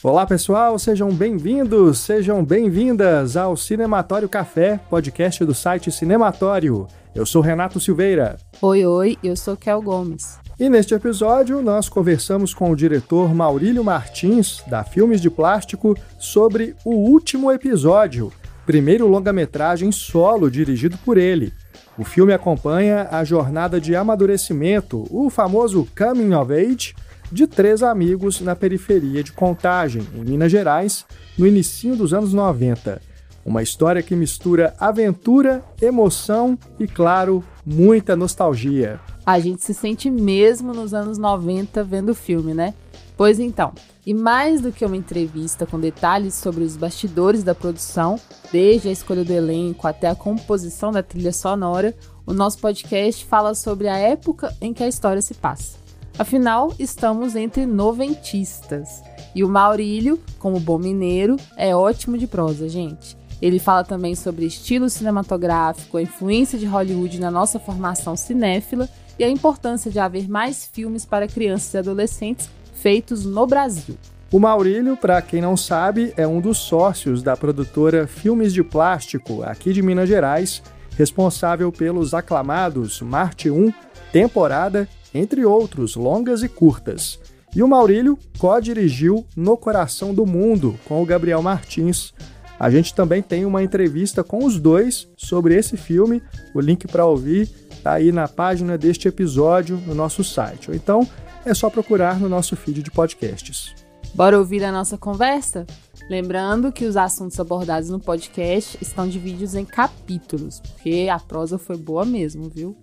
Olá pessoal, sejam bem-vindos, sejam bem-vindas ao Cinematório Café, podcast do site Cinematório. Eu sou Renato Silveira. Oi, eu sou Kel Gomes. E neste episódio nós conversamos com o diretor Maurílio Martins, da Filmes de Plástico, sobre O Último Episódio, primeiro longa-metragem solo dirigido por ele. O filme acompanha a jornada de amadurecimento, o famoso Coming of Age, de 3 amigos na periferia de Contagem, em Minas Gerais, no início dos anos 90. Uma história que mistura aventura, emoção e, claro, muita nostalgia. A gente se sente mesmo nos anos 90 vendo o filme, né? Pois então, e mais do que uma entrevista com detalhes sobre os bastidores da produção, desde a escolha do elenco até a composição da trilha sonora, o nosso podcast fala sobre a época em que a história se passa. Afinal, estamos entre noventistas. E o Maurílio, como bom mineiro, é ótimo de prosa, gente. Ele fala também sobre estilo cinematográfico, a influência de Hollywood na nossa formação cinéfila e a importância de haver mais filmes para crianças e adolescentes feitos no Brasil. O Maurílio, para quem não sabe, é um dos sócios da produtora Filmes de Plástico, aqui de Minas Gerais, responsável pelos aclamados Marte 1, Temporada, entre outros, longas e curtas. E o Maurílio co-dirigiu No Coração do Mundo, com o Gabriel Martins. A gente também tem uma entrevista com os dois sobre esse filme. O link para ouvir está aí na página deste episódio no nosso site. Ou então é só procurar no nosso feed de podcasts. Bora ouvir a nossa conversa? Lembrando que os assuntos abordados no podcast estão divididos em capítulos, porque a prosa foi boa mesmo, viu?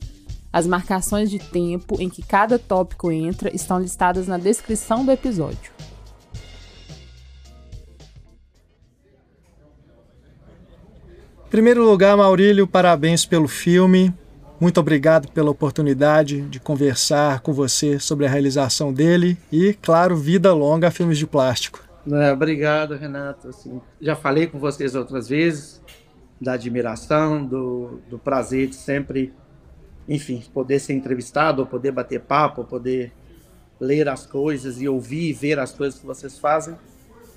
As marcações de tempo em que cada tópico entra estão listadas na descrição do episódio. Em primeiro lugar, Maurílio, parabéns pelo filme. Muito obrigado pela oportunidade de conversar com você sobre a realização dele e, claro, vida longa a Filmes de Plástico. Obrigado, Renato. Assim, já falei com vocês outras vezes da admiração, do prazer de sempre, enfim, poder ser entrevistado, ou poder bater papo, ou poder ler as coisas e ouvir e ver as coisas que vocês fazem.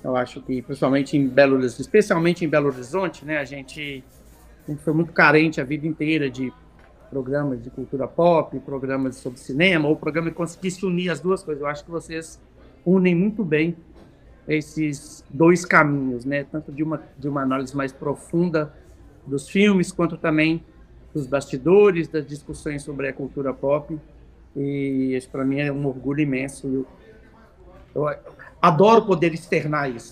Eu acho que, principalmente em Belo Horizonte, especialmente em Belo Horizonte, né, a gente foi muito carente a vida inteira de programas de cultura pop, programas sobre cinema, ou programa que conseguisse unir as duas coisas. Eu acho que vocês unem muito bem esses dois caminhos, né, tanto de uma análise mais profunda dos filmes, quanto também dos bastidores, das discussões sobre a cultura pop, e isso para mim é um orgulho imenso. Eu adoro poder externar isso.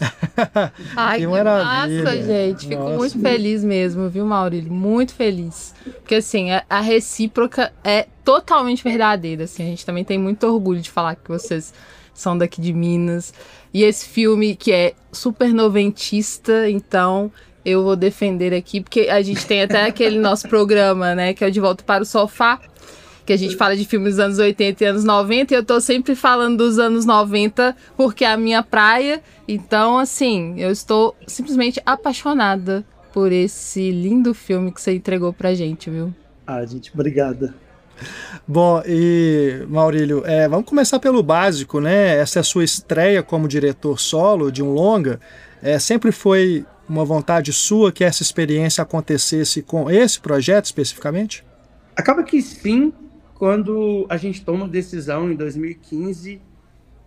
Ai, que massa, gente. Fico muito feliz mesmo, viu, Maurílio? Muito feliz. Porque, assim, a recíproca é totalmente verdadeira, assim. A gente também tem muito orgulho de falar que vocês são daqui de Minas. E esse filme que é super noventista, então eu vou defender aqui, porque a gente tem até aquele nosso programa, né, que é o De Volta para o Sofá, que a gente fala de filmes dos anos 80 e anos 90, e eu tô sempre falando dos anos 90, porque é a minha praia. Então, assim, eu estou simplesmente apaixonada por esse lindo filme que você entregou pra gente, viu? Gente, obrigada. Bom, e Maurílio, vamos começar pelo básico, né? Essa é a sua estreia como diretor solo de um longa. Sempre foi uma vontade sua que essa experiência acontecesse com esse projeto especificamente? Acaba que sim, quando a gente toma a decisão em 2015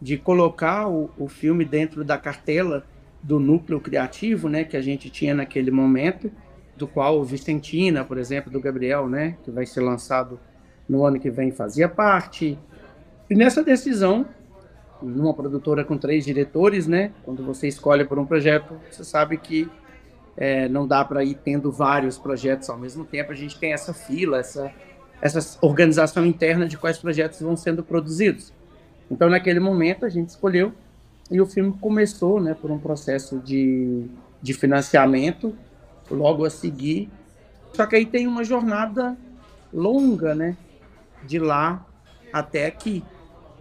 de colocar o filme dentro da cartela do núcleo criativo, né, que a gente tinha naquele momento, do qual o Vicentina, por exemplo, do Gabriel, né, que vai ser lançado no ano que vem, fazia parte. E nessa decisão, numa produtora com 3 diretores, né, quando você escolhe por um projeto, você sabe que não dá para ir tendo vários projetos ao mesmo tempo. A gente tem essa fila, essa organização interna de quais projetos vão sendo produzidos. Então, naquele momento, a gente escolheu e o filme começou, né, por um processo de financiamento, logo a seguir. Só que aí tem uma jornada longa, né, de lá até aqui,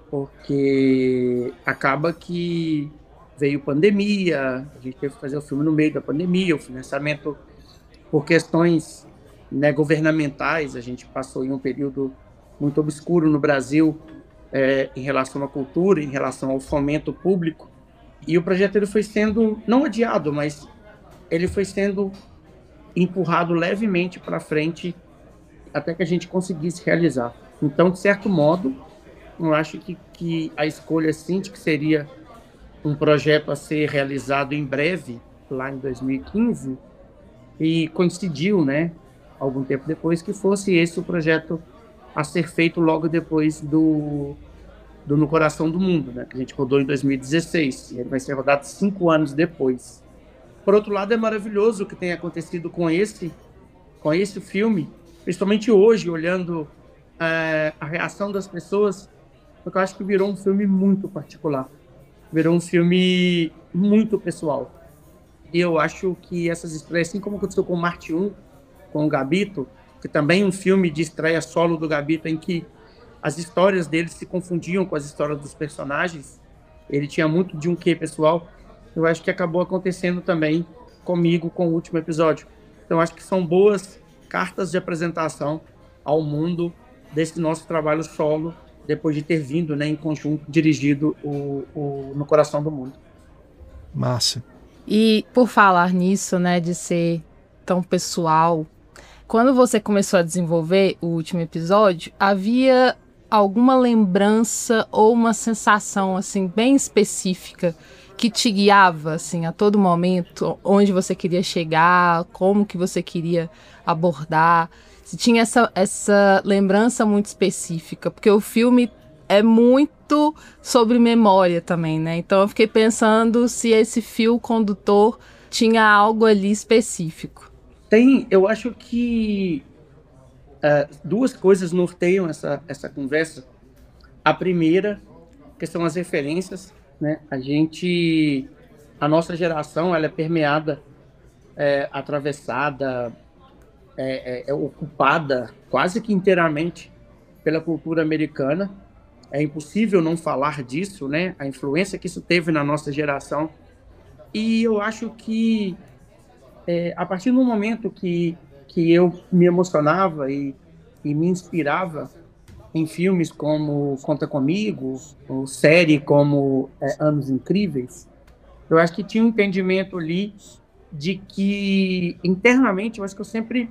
porque acaba que veio pandemia, a gente teve que fazer o filme no meio da pandemia, o financiamento por questões, né, governamentais, a gente passou em um período muito obscuro no Brasil em relação à cultura, em relação ao fomento público, E o projeto ele foi sendo, não adiado, mas ele foi sendo empurrado levemente para frente até que a gente conseguisse realizar. Então, de certo modo, eu acho que a escolha Cintiq seria um projeto a ser realizado em breve, lá em 2015, e coincidiu, né, algum tempo depois, que fosse esse o projeto a ser feito logo depois do No Coração do Mundo, né, que a gente rodou em 2016, e ele vai ser rodado 5 anos depois. Por outro lado, é maravilhoso o que tem acontecido com esse filme, principalmente hoje, olhando a reação das pessoas, porque eu acho que virou um filme muito particular, virou um filme muito pessoal. E eu acho que essas estreias, assim como aconteceu com Marte 1, com o Gabito, que também é um filme de estreia solo do Gabito, em que as histórias dele se confundiam com as histórias dos personagens, ele tinha muito de um quê pessoal, eu acho que acabou acontecendo também comigo com o último episódio. Então acho que são boas cartas de apresentação ao mundo desse nosso trabalho solo, depois de ter vindo, né, em conjunto, dirigido o No Coração do Mundo. Massa. E por falar nisso, né, de ser tão pessoal, quando você começou a desenvolver o último episódio, havia alguma lembrança ou uma sensação assim bem específica que te guiava assim a todo momento, onde você queria chegar, como que você queria abordar? Se tinha essa lembrança muito específica, porque o filme é muito sobre memória também, né? Então eu fiquei pensando se esse fio condutor tinha algo ali específico. Eu acho que duas coisas norteiam essa conversa. A primeira, que são as referências, né? A nossa geração, ela é permeada, atravessada, ocupada quase que inteiramente pela cultura americana. É impossível não falar disso, né? A influência que isso teve na nossa geração. E eu acho que a partir do momento que eu me emocionava e me inspirava em filmes como Conta Comigo, ou série como Anos Incríveis, eu acho que tinha um entendimento ali de que, internamente, eu acho que eu sempre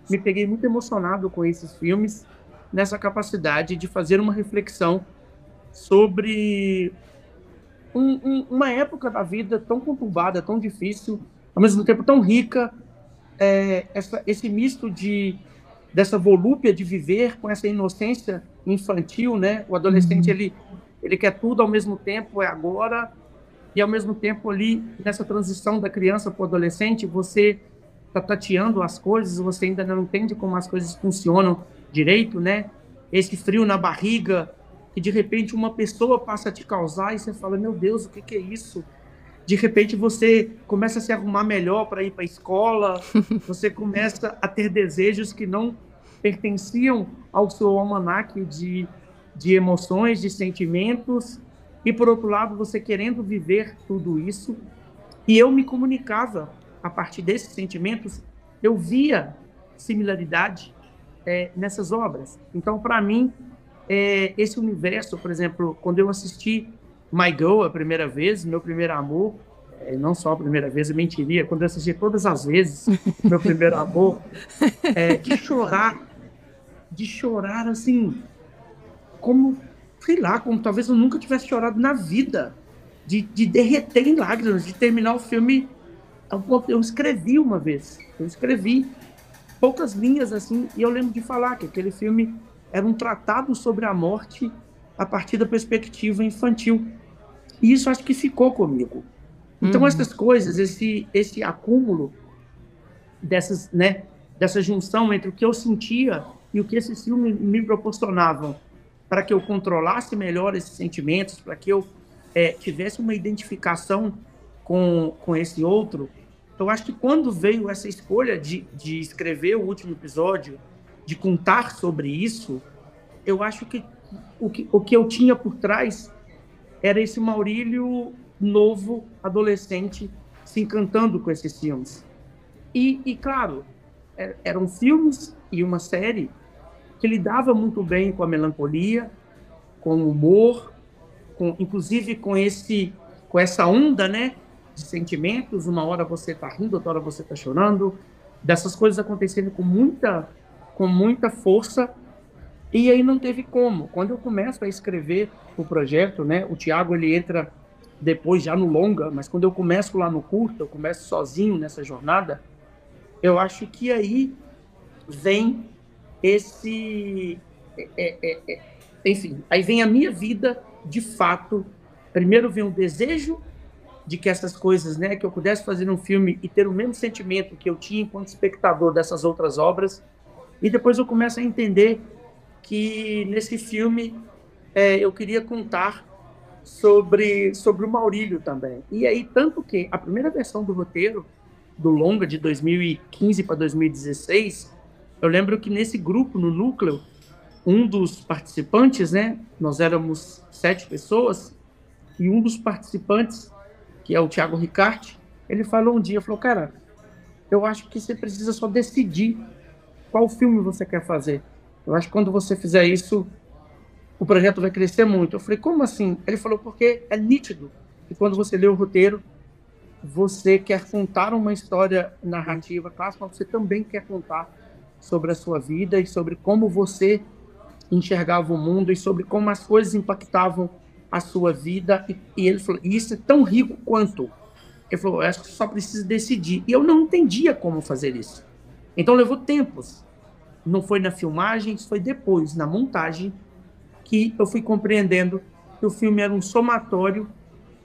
me peguei muito emocionado com esses filmes, nessa capacidade de fazer uma reflexão sobre uma época da vida tão conturbada, tão difícil, ao mesmo tempo tão rica, esse misto dessa volúpia de viver com essa inocência infantil, né? O adolescente, ele quer tudo ao mesmo tempo, é agora, e ao mesmo tempo ali, nessa transição da criança para o adolescente, você está tateando as coisas, você ainda não entende como as coisas funcionam direito, né? Esse frio na barriga, que de repente uma pessoa passa a te causar e você fala, meu Deus, o que é isso? De repente você começa a se arrumar melhor para ir para a escola, você começa a ter desejos que não pertenciam ao seu almanaque de emoções, de sentimentos, e por outro lado você querendo viver tudo isso. E eu me comunicava a partir desses sentimentos, eu via similaridade nessas obras. Então, para mim, esse universo, por exemplo, quando eu assisti My Girl a primeira vez, Meu Primeiro Amor, não só a primeira vez, eu mentiria, quando eu assisti todas as vezes Meu Primeiro Amor, de chorar assim, como, sei lá, como talvez eu nunca tivesse chorado na vida, de derreter em lágrimas, de terminar o filme. Eu escrevi uma vez, poucas linhas assim, e eu lembro de falar que aquele filme era um tratado sobre a morte a partir da perspectiva infantil. E isso acho que ficou comigo. Então essas coisas, esse acúmulo dessa junção entre o que eu sentia e o que esses filmes me proporcionavam para que eu controlasse melhor esses sentimentos, para que eu tivesse uma identificação com esse outro. Eu acho que quando veio essa escolha de escrever o último episódio, de contar sobre isso, eu acho que o que eu tinha por trás era esse Maurílio novo, adolescente, se encantando com esses filmes. E claro, eram filmes e uma série que lidava muito bem com a melancolia, com o humor, inclusive com esse com essa onda, né, de sentimentos. Uma hora você está rindo, outra hora você está chorando, dessas coisas acontecendo com muita força. E aí não teve como. Quando eu começo a escrever o projeto, né, o Thiago ele entra depois já no longa, mas quando eu começo lá no curto, eu começo sozinho nessa jornada, eu acho que aí vem esse... enfim, aí vem a minha vida, de fato. Primeiro vem o desejo de que essas coisas, né, que eu pudesse fazer um filme e ter o mesmo sentimento que eu tinha enquanto espectador dessas outras obras, e depois eu começo a entender que nesse filme eu queria contar sobre o Maurílio também. E aí, tanto que a primeira versão do roteiro, do longa de 2015 para 2016, eu lembro que nesse grupo, no núcleo, um dos participantes, né, nós éramos 7 pessoas, e um dos participantes, que é o Thiago Ricarte, ele falou um dia, falou, cara, eu acho que você precisa só decidir qual filme você quer fazer. Eu acho que quando você fizer isso, o projeto vai crescer muito. Eu falei, como assim? Ele falou, porque é nítido que quando você lê o roteiro, você quer contar uma história narrativa clássica, mas você também quer contar sobre a sua vida e sobre como você enxergava o mundo e sobre como as coisas impactavam a sua vida. E ele falou, e isso é tão rico quanto. Ele falou, eu acho que você só precisa decidir. E eu não entendia como fazer isso. Então levou tempos. Não foi na filmagem, isso foi depois, na montagem, que eu fui compreendendo que o filme era um somatório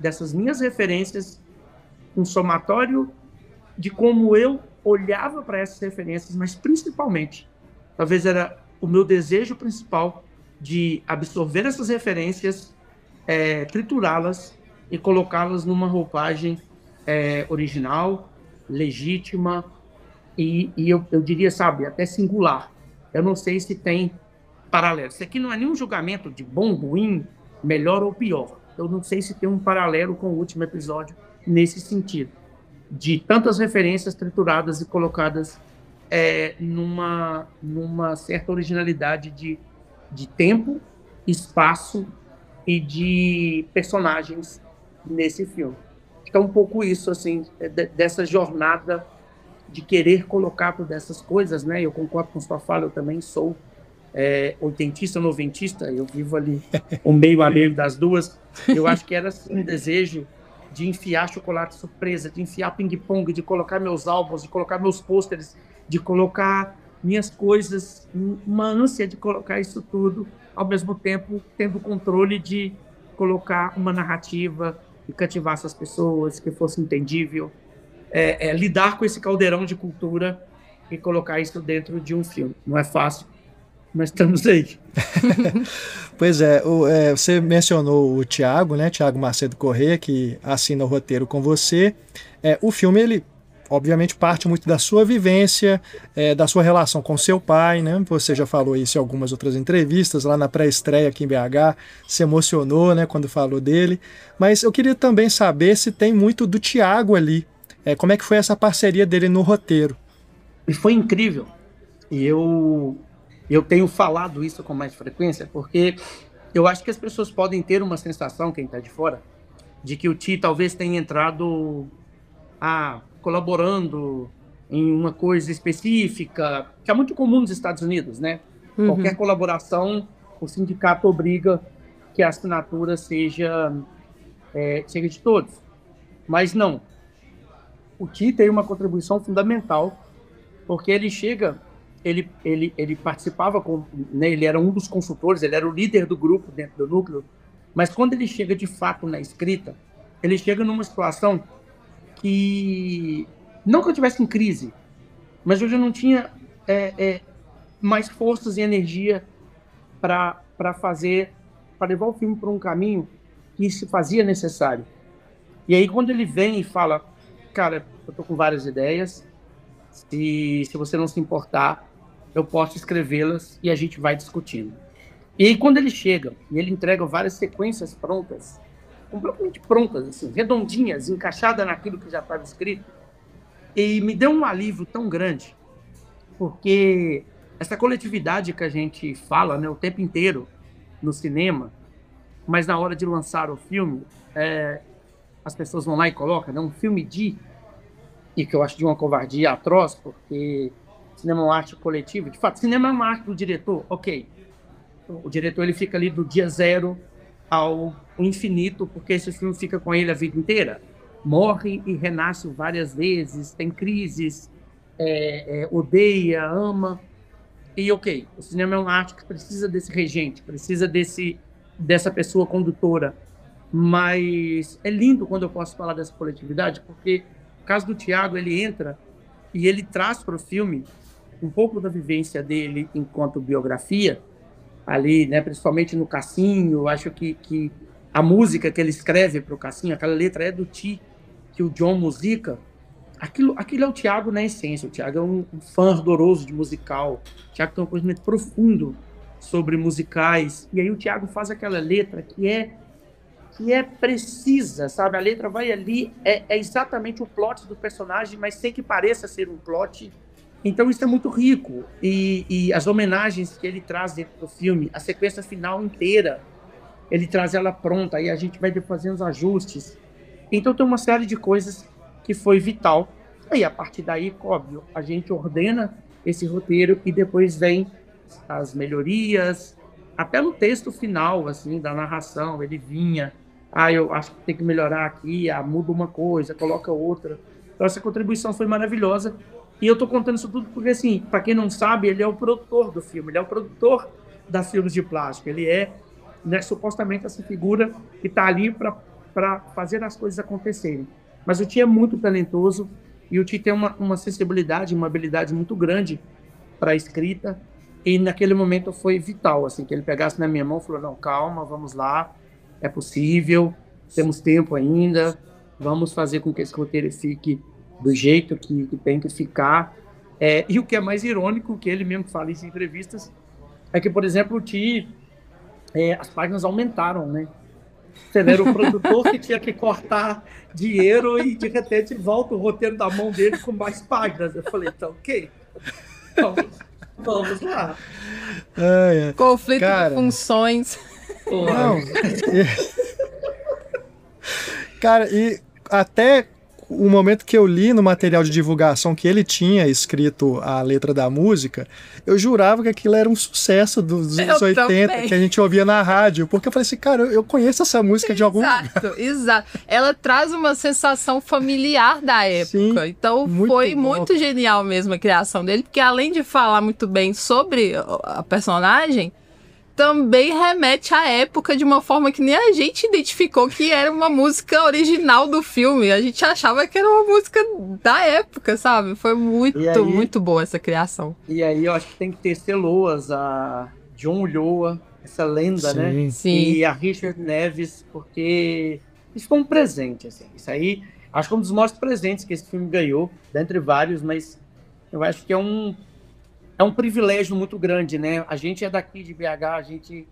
dessas minhas referências, um somatório de como eu olhava para essas referências, mas principalmente, talvez era o meu desejo principal de absorver essas referências, triturá-las e colocá-las numa roupagem original, legítima e eu diria, sabe, até singular. Eu não sei se tem paralelo. Isso aqui não é nenhum julgamento de bom, ruim, melhor ou pior. Eu não sei se tem um paralelo com o último episódio nesse sentido, de tantas referências trituradas e colocadas numa certa originalidade de tempo, espaço e de personagens nesse filme. Então, um pouco isso, assim, dessa jornada de querer colocar todas essas coisas, né? Eu concordo com sua fala, eu também sou oitentista, noventista, eu vivo ali o meio a meio das duas. Eu acho que era assim, um desejo de enfiar chocolate surpresa, de enfiar ping-pong, de colocar meus álbuns, de colocar meus pôsteres, de colocar minhas coisas, uma ânsia de colocar isso tudo, ao mesmo tempo tendo o controle de colocar uma narrativa e cativar essas pessoas, que fosse entendível, lidar com esse caldeirão de cultura e colocar isso dentro de um filme. Não é fácil, mas estamos aí. Pois você mencionou o Thiago, né? Thiago Macedo Corrêa, que assina o roteiro com você. O filme, ele obviamente parte muito da sua vivência, da sua relação com seu pai, né? Você já falou isso em algumas outras entrevistas, lá na pré-estreia aqui em BH, se emocionou, né, quando falou dele. Mas eu queria também saber se tem muito do Thiago ali. Como é que foi essa parceria dele no roteiro? E foi incrível. E eu tenho falado isso com mais frequência, porque eu acho que as pessoas podem ter uma sensação, quem está de fora, de que o Ti talvez tenha entrado colaborando em uma coisa específica, que é muito comum nos Estados Unidos, né? Uhum. Qualquer colaboração, o sindicato obriga que a assinatura seja de todos. Mas não. O Ti tem uma contribuição fundamental, porque ele chega... Ele participava, né, ele era um dos consultores, ele era o líder do grupo dentro do núcleo, mas quando ele chega de fato na escrita, ele chega numa situação que, não que eu estivesse em crise, mas eu já não tinha mais forças e energia para levar o filme para um caminho que se fazia necessário. E aí quando ele vem e fala, cara, eu estou com várias ideias, se você não se importar, eu posso escrevê-las e a gente vai discutindo. E aí, quando ele chega e ele entrega várias sequências prontas, completamente prontas, assim, redondinhas, encaixadas naquilo que já estava escrito, e me deu um alívio tão grande, porque essa coletividade que a gente fala, né, o tempo inteiro no cinema, mas na hora de lançar o filme, as pessoas vão lá e colocam, né? Um filme e que eu acho de uma covardia atroz, porque cinema é uma arte coletiva. De fato, cinema é uma arte do diretor, ok. O diretor ele fica ali do dia zero ao infinito, porque esse filme fica com ele a vida inteira. Morre e renasce várias vezes, tem crises, odeia, ama. E ok, o cinema é uma arte que precisa desse regente, precisa dessa pessoa condutora. Mas é lindo quando eu posso falar dessa coletividade, porque no caso do Thiago, ele entra e ele traz para o filme um pouco da vivência dele enquanto biografia, ali, né, principalmente no Cassinho. Acho que a música que ele escreve para o Cassinho, aquela letra é do Ti, que o John musica. Aquilo é o Thiago na essência. O Thiago é um fã ardoroso de musical. O Thiago tem um conhecimento profundo sobre musicais. E aí o Thiago faz aquela letra que é precisa, sabe? A letra vai ali, é exatamente o plot do personagem, mas sem que pareça ser um plot. Então isso é muito rico. E as homenagens que ele traz dentro do filme, a sequência final inteira, ele traz ela pronta, aí a gente vai fazendo os ajustes. Então tem uma série de coisas que foi vital. E a partir daí, óbvio, a gente ordena esse roteiro e depois vem as melhorias, até no texto final, assim, da narração, ele vinha, eu acho que tem que melhorar aqui, muda uma coisa, coloca outra. Então essa contribuição foi maravilhosa. E eu tô contando isso tudo porque, assim, para quem não sabe, ele é o produtor do filme, ele é o produtor da Filmes de Plástico, ele é, né, supostamente essa figura que tá ali para fazer as coisas acontecerem. Mas o Ti é muito talentoso e o Ti tem uma sensibilidade, uma habilidade muito grande para a escrita, e naquele momento foi vital, assim, que ele pegasse na minha mão e falou, não, calma, vamos lá, é possível, temos tempo ainda, vamos fazer com que esse roteiro fique do jeito que tem que ficar. E o que é mais irônico, que ele mesmo fala isso em entrevistas, é que, por exemplo, o Ti, as páginas aumentaram, né? Você era o produtor que tinha que cortar dinheiro e, de repente, volta o roteiro da mão dele com mais páginas. Eu falei, então, ok, vamos lá. Conflito de funções. Não. Cara, e até o momento que eu li no material de divulgação que ele tinha escrito a letra da música, eu jurava que aquilo era um sucesso dos anos 80, também, que a gente ouvia na rádio, porque eu falei assim, cara, eu conheço essa música de algum lugar. Exato. Ela traz uma sensação familiar da época. Sim, então foi muito genial mesmo a criação dele, porque além de falar muito bem sobre a personagem, também remete à época de uma forma que nem a gente identificou que era uma música original do filme. A gente achava que era uma música da época, sabe? Foi muito boa essa criação. E aí eu acho que tem que tecer loas a John Ulloa, essa lenda, né? Sim. E a Richard Neves, porque isso foi um presente, assim. Isso aí, acho que é um dos maiores presentes que esse filme ganhou, dentre vários, mas eu acho que é um privilégio muito grande, né? A gente é daqui de BH, a gente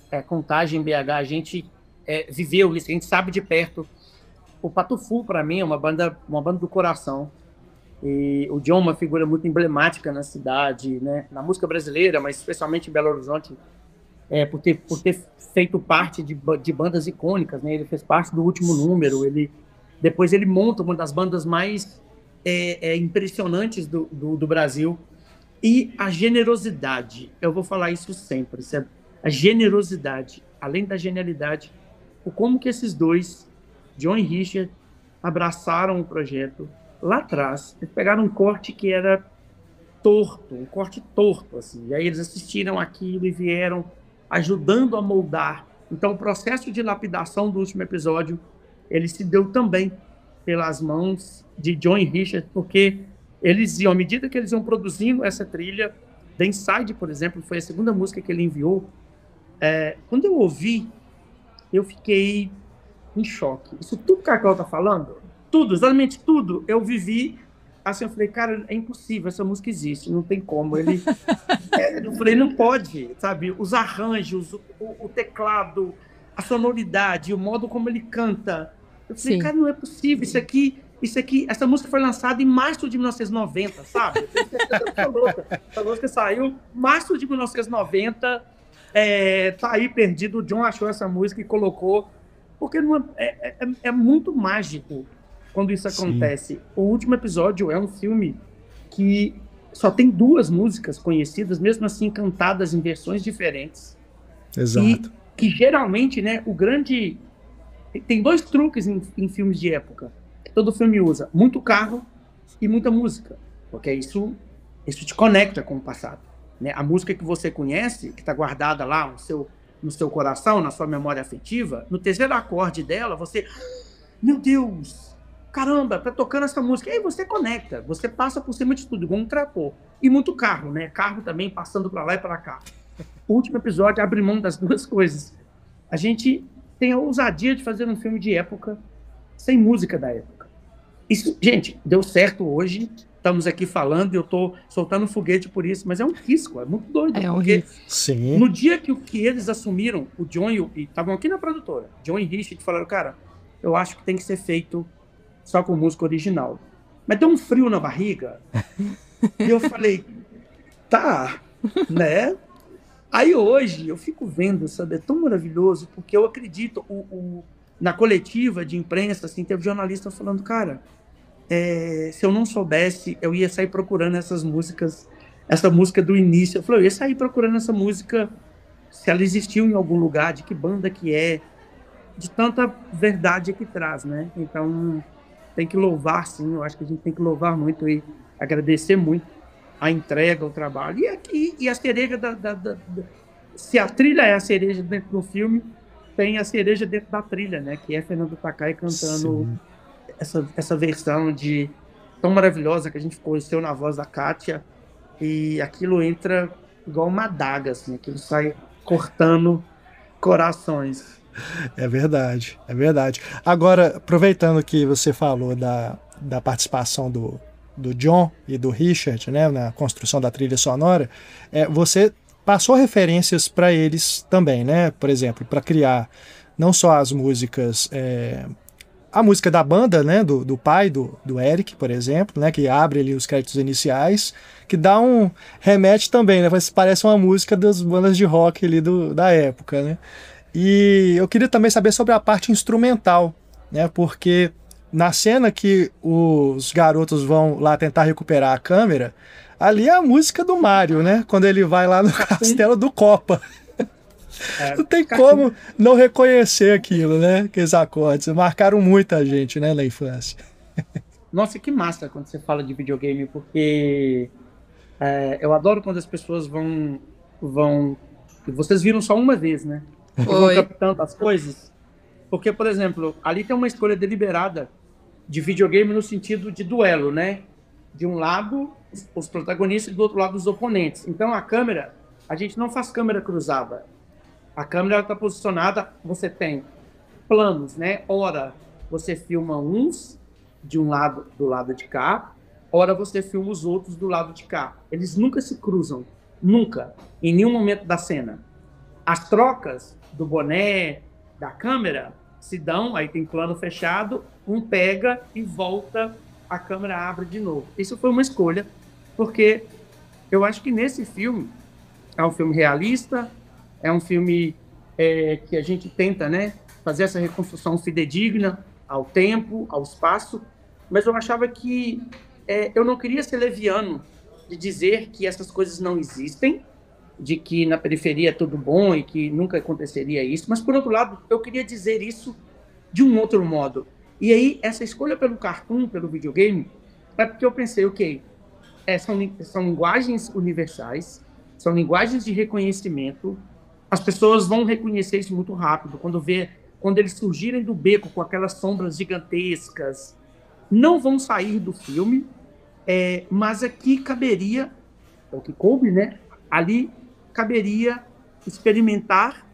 é Contagem BH, a gente viveu isso, a gente sabe de perto. O Patufu, para mim, é uma banda do coração. E o John é uma figura muito emblemática na cidade, né? Na música brasileira, mas especialmente em Belo Horizonte, por ter feito parte de bandas icônicas, né? Ele fez parte do Último Número, depois ele monta uma das bandas mais impressionantes do Brasil. E a generosidade, eu vou falar isso sempre, a generosidade, além da genialidade, como que esses dois, John e Richard, abraçaram o projeto lá atrás. Eles pegaram um corte que era um corte torto, assim, e aí eles assistiram aquilo e vieram ajudando a moldar. Então o processo de lapidação do último episódio, ele se deu também pelas mãos de John e Richard, porque eles iam, à medida que eles iam produzindo essa trilha, The Inside, por exemplo, foi a segunda música que ele enviou. Quando eu ouvi, eu fiquei em choque. Isso tudo que a Cacau tá falando, tudo, exatamente tudo, eu vivi assim, eu falei, cara, é impossível, essa música existe, não tem como. Eu falei, não pode, sabe? Os arranjos, o teclado, a sonoridade, o modo como ele canta. Eu falei, cara, não é possível, isso aqui, essa música foi lançada em março de 1990, sabe? Essa música saiu em março de 1990, tá aí perdido, o John achou essa música e colocou porque não é muito mágico quando isso acontece. Sim. O último episódio é um filme que só tem 2 músicas conhecidas, mesmo assim cantadas em versões diferentes. Exato. E que geralmente, né, tem 2 truques em filmes de época. Todo filme usa muito carro e muita música, porque isso te conecta com o passado, né? A música que você conhece, que está guardada lá no seu coração, na sua memória afetiva, no terceiro acorde dela, você... Meu Deus! Caramba, tá tocando essa música. E aí você conecta, você passa por cima de tudo, igual um trator. E muito carro, né? Carro também passando para lá e para cá. O último episódio abre mão das 2 coisas. A gente tem a ousadia de fazer um filme de época sem música da época. Isso, gente, deu certo hoje. Estamos aqui falando e eu tô soltando foguete por isso, mas é um risco, é muito doido. É um risco. Sim. No dia que eles assumiram, o John e estavam aqui na produtora, John e Richard falaram, cara, eu acho que tem que ser feito só com música original. Mas deu um frio na barriga. E eu falei, tá, né? Aí hoje eu fico vendo, sabe, é tão maravilhoso, porque eu acredito, na coletiva de imprensa, assim, teve jornalista falando, cara, se eu não soubesse, eu ia sair procurando essas músicas, essa música do início. Eu falei, eu ia sair procurando essa música, se ela existiu em algum lugar, de que banda que é, de tanta verdade que traz, né? Então, tem que louvar, sim, eu acho que a gente tem que louvar muito e agradecer muito a entrega, o trabalho. E a cereja se a trilha é a cereja dentro do filme, tem a cereja dentro da trilha, né? Que é Fernando Takai cantando essa versão tão maravilhosa que a gente conheceu na voz da Kátia. E aquilo entra igual uma adaga, assim, aquilo sai cortando corações. É verdade, é verdade. Agora, aproveitando que você falou da participação do John e do Richard, né, na construção da trilha sonora, você passou referências para eles também, né? Por exemplo, para criar não só as músicas, a música da banda, né, do pai do Eric, por exemplo, né, que abre ali os créditos iniciais, que dá remete também, né? Parece uma música das bandas de rock ali da época, né? E eu queria também saber sobre a parte instrumental, né? Porque na cena que os garotos vão lá tentar recuperar a câmera, ali é a música do Mario, né? Quando ele vai lá no castelo do Copa. Não tem como não reconhecer aquilo, né? Aqueles acordes. Marcaram muita gente, né, na infância. Nossa, que massa quando você fala de videogame, porque eu adoro quando as pessoas vão... Vocês viram só uma vez, né? Vão captando as coisas. Porque, por exemplo, ali tem uma escolha deliberada de videogame no sentido de duelo, né? De um lado, os protagonistas, e do outro lado, os oponentes. Então, a câmera, a gente não faz câmera cruzada. A câmera está posicionada, você tem planos, né? Ora, você filma uns de um lado, do lado de cá, ora você filma os outros do lado de cá. Eles nunca se cruzam, nunca, em nenhum momento da cena. As trocas do boné, da câmera, se dão, aí tem plano fechado, um pega e volta, a câmera abre de novo. Isso foi uma escolha, porque eu acho que nesse filme, é um filme realista, é um filme que a gente tenta, né, fazer essa reconstrução fidedigna ao tempo, ao espaço, mas eu achava que eu não queria ser leviano de dizer que essas coisas não existem, de que na periferia é tudo bom e que nunca aconteceria isso, mas, por outro lado, eu queria dizer isso de um outro modo. E aí, essa escolha pelo cartoon, pelo videogame, é porque eu pensei, ok, são linguagens universais, são linguagens de reconhecimento, as pessoas vão reconhecer isso muito rápido, quando eles surgirem do beco com aquelas sombras gigantescas, não vão sair do filme, mas aqui caberia, é o que coube, né? Ali caberia experimentar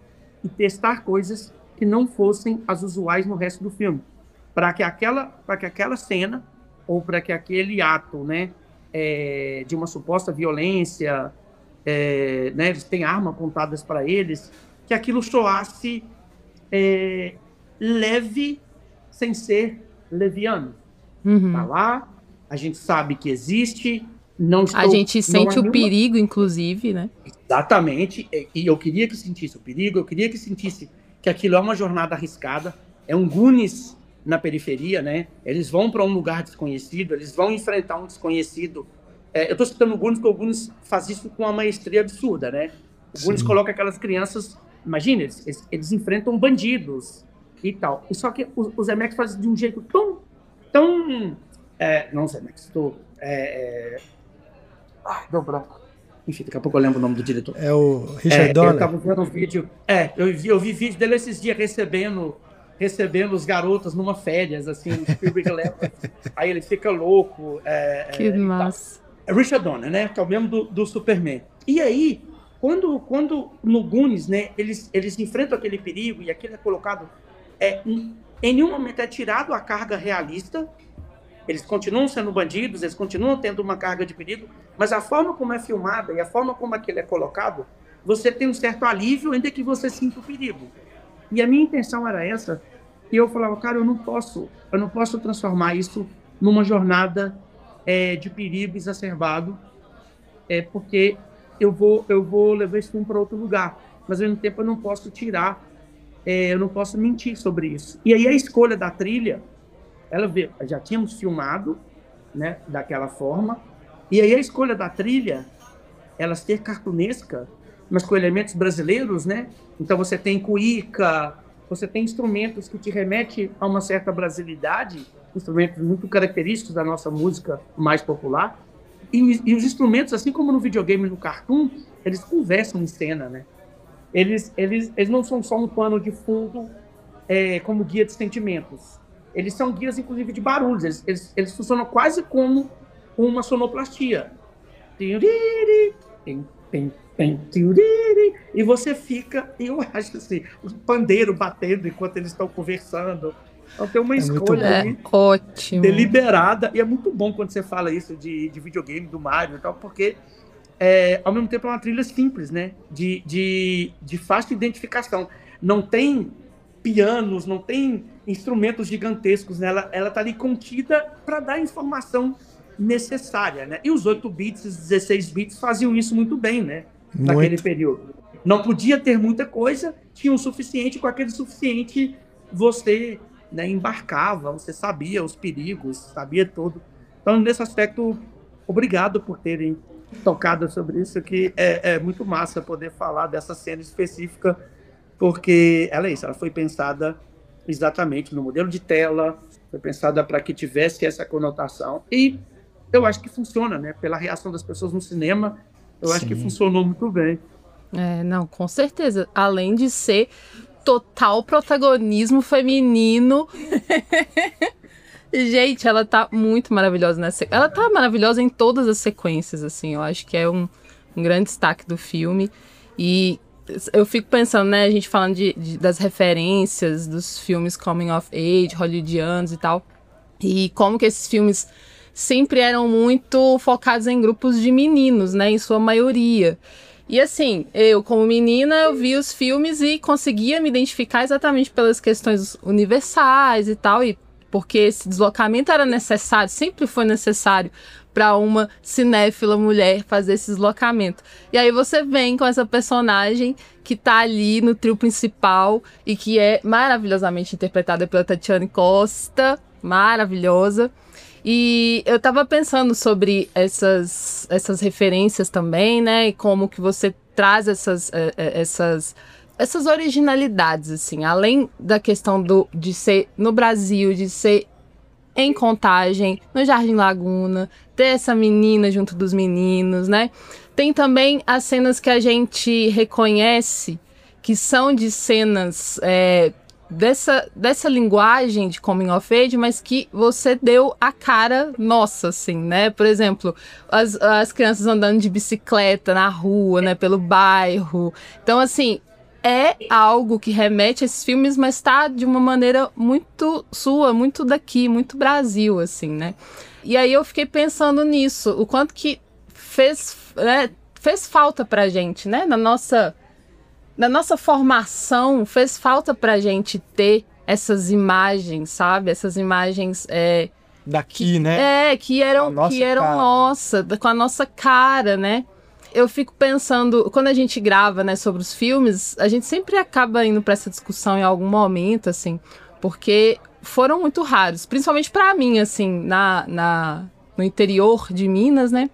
e testar coisas que não fossem as usuais no resto do filme, para que aquela cena ou para que aquele ato, né, de uma suposta violência, né, eles têm armas apontadas para eles, que aquilo soasse leve sem ser leviano. Tá lá, a gente sabe que existe. A gente sente o perigo, inclusive, né? Exatamente. E eu queria que sentisse o perigo, eu queria que sentisse que aquilo é uma jornada arriscada, é um Goonies na periferia, né? Eles vão para um lugar desconhecido, eles vão enfrentar um desconhecido. Eu estou citando o Goonies porque o Goonies faz isso com uma maestria absurda, né? O Goonies coloca aquelas crianças... Imagina, eles enfrentam bandidos e tal. E só que o Zemeckis faz de um jeito tão não, Zemeckis, deu branco. Enfim, daqui a pouco eu lembro o nome do diretor. É o Richard Donner? Eu tava vendo um vídeo... eu vi vídeo dele esses dias recebendo os garotos numa férias, assim, o Spielberg leva. Aí ele fica louco. Que massa. É Richard Donner, né? Que é o mesmo do Superman. E aí, quando no Goonies, né, eles enfrentam aquele perigo e aquilo é colocado... em nenhum momento é tirado a carga realista. Eles continuam sendo bandidos, eles continuam tendo uma carga de perigo, mas a forma como é filmada e a forma como aquilo é colocado, você tem um certo alívio, ainda que você sinta o perigo. E a minha intenção era essa, e eu falava, cara, eu não posso transformar isso numa jornada de perigo exacerbado, porque eu vou levar esse filme para outro lugar, mas ao mesmo tempo eu não posso tirar, eu não posso mentir sobre isso. E aí a escolha da trilha, já tínhamos filmado, né, daquela forma, e aí a escolha da trilha, ela ser cartunesca, mas com elementos brasileiros, né? Então você tem cuíca, você tem instrumentos que te remetem a uma certa brasilidade, instrumentos muito característicos da nossa música mais popular, e os instrumentos, assim como no videogame e no cartoon, eles conversam em cena, né? Eles não são só um pano de fundo como guia de sentimentos. Eles são guias, inclusive, de barulhos. Eles funcionam quase como uma sonoplastia. E você fica... Eu acho assim, o pandeiro batendo enquanto eles estão conversando. Então tem uma escolha ali deliberada. E é muito bom quando você fala isso de videogame, do Mario e tal, porque ao mesmo tempo é uma trilha simples, né? De fácil identificação. Não tem pianos, não tem instrumentos gigantescos, né? Ela tá ali contida para dar a informação necessária, né? E os 8 bits, os 16 bits faziam isso muito bem, né? Naquele período. Não podia ter muita coisa, tinha o suficiente, com aquele suficiente você, né, embarcava, você sabia os perigos, sabia tudo. Então, nesse aspecto, obrigado por terem tocado sobre isso, que é muito massa poder falar dessa cena específica, porque ela foi pensada exatamente no modelo de tela, foi pensada para que tivesse essa conotação, e eu acho que funciona, né? Pela reação das pessoas no cinema, eu acho que funcionou muito bem. Não, com certeza. Além de ser total protagonismo feminino. Gente, ela tá muito maravilhosa nessa. Ela tá maravilhosa em todas as sequências, assim. Eu acho que é um grande destaque do filme. E eu fico pensando, né, a gente falando das referências dos filmes coming of age, hollywoodianos e tal, e como que esses filmes sempre eram muito focados em grupos de meninos, né, em sua maioria. E assim, eu como menina, eu vi os filmes e conseguia me identificar exatamente pelas questões universais e tal, e porque esse deslocamento era necessário, sempre foi necessário para uma cinéfila mulher fazer esse deslocamento. E aí você vem com essa personagem que tá ali no trio principal e que é maravilhosamente interpretada pela Tatiana Costa, maravilhosa. E eu tava pensando sobre essas referências também, né? E como que você traz essas originalidades, assim. Além da questão de ser no Brasil, de ser em Contagem, no Jardim Laguna, ter essa menina junto dos meninos, né? Tem também as cenas que a gente reconhece, que são de cenas... dessa linguagem de coming of age, mas que você deu a cara nossa, assim, né? Por exemplo, as crianças andando de bicicleta na rua, né? Pelo bairro. Então, assim, é algo que remete a esses filmes, mas tá de uma maneira muito sua, muito daqui, muito Brasil, assim, né? E aí eu fiquei pensando nisso, o quanto que fez falta pra gente, né? Na nossa formação, fez falta pra gente ter essas imagens, sabe? Essas imagens... daqui, né? Que eram nossa, com a nossa cara, né? Eu fico pensando, quando a gente grava, né, sobre os filmes, a gente sempre acaba indo pra essa discussão em algum momento, assim, porque foram muito raros, principalmente para mim, assim, no interior de Minas, né?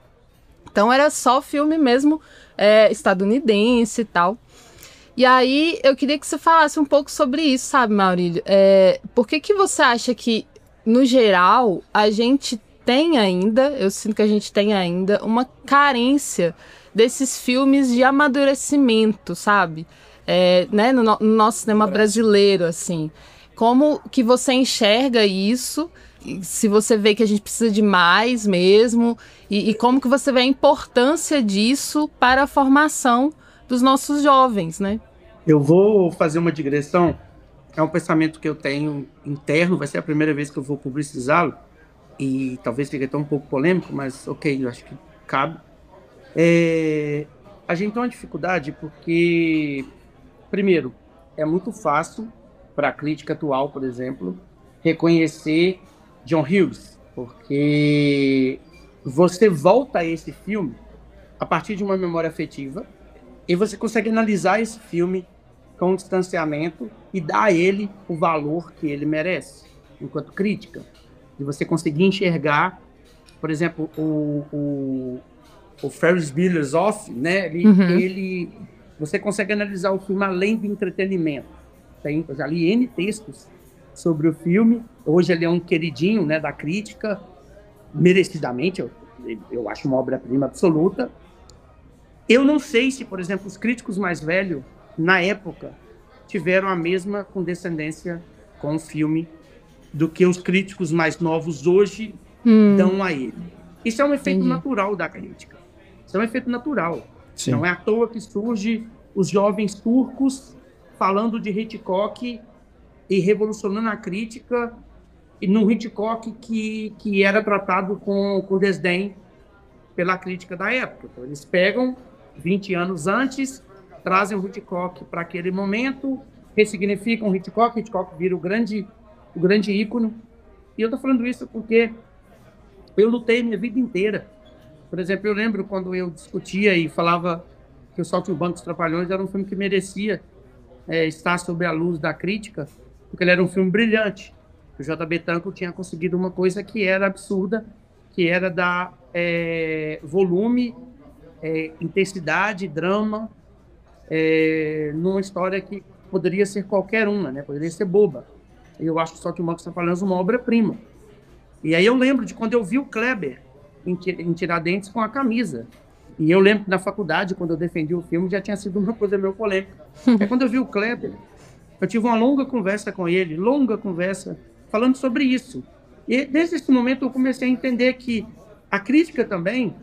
Então era só filme mesmo estadunidense e tal. E aí eu queria que você falasse um pouco sobre isso, sabe, Maurílio? Por que você acha que, no geral, a gente tem ainda, eu sinto que a gente tem ainda, uma carência desses filmes de amadurecimento, sabe? Né, no nosso cinema brasileiro, assim. Como que você enxerga isso? Se você vê que a gente precisa de mais mesmo, e como que você vê a importância disso para a formação dos nossos jovens, né? Eu vou fazer uma digressão, é um pensamento que eu tenho interno, vai ser a primeira vez que eu vou publicizá-lo, e talvez fique até um pouco polêmico, mas ok, eu acho que cabe. A gente tem uma dificuldade porque, primeiro, é muito fácil para a crítica atual, por exemplo, reconhecer John Hughes, porque você volta a esse filme a partir de uma memória afetiva e você consegue analisar esse filme com distanciamento e dar a ele o valor que ele merece, enquanto crítica. E você conseguir enxergar, por exemplo, o Ferris Bueller's Off, né? Você consegue analisar o filme além do entretenimento. Eu já li N textos sobre o filme. Hoje ele é um queridinho, né, da crítica, merecidamente. Eu acho uma obra-prima absoluta. Eu não sei se, por exemplo, os críticos mais velhos, na época, tiveram a mesma condescendência com o filme do que os críticos mais novos hoje dão a ele. Isso é um efeito natural da crítica. Isso é um efeito natural. Sim. Não é à toa que surge os jovens turcos falando de Hitchcock e revolucionando a crítica, e num Hitchcock que era tratado com desdém pela crítica da época. Então, eles pegam 20 anos antes, trazem o Hitchcock para aquele momento, ressignificam o Hitchcock vira o grande ícone. E eu estou falando isso porque eu lutei minha vida inteira. Por exemplo, eu lembro quando eu discutia e falava que o Salto e o Banco dos Trapalhões era um filme que merecia estar sob a luz da crítica, porque ele era um filme brilhante. O J.B. Tanco tinha conseguido uma coisa que era absurda, que era dar volume, intensidade, drama, numa história que poderia ser qualquer uma, né? Poderia ser boba. Eu acho que Só que o Banco dos Trapalhões é uma obra-prima. E aí eu lembro de quando eu vi o Kleber em Tiradentes com a camisa. E eu lembro que na faculdade, quando eu defendi o filme, já tinha sido uma coisa meio polêmica. Quando eu vi o Kleber, eu tive uma longa conversa com ele, falando sobre isso. E desde esse momento eu comecei a entender que a crítica também,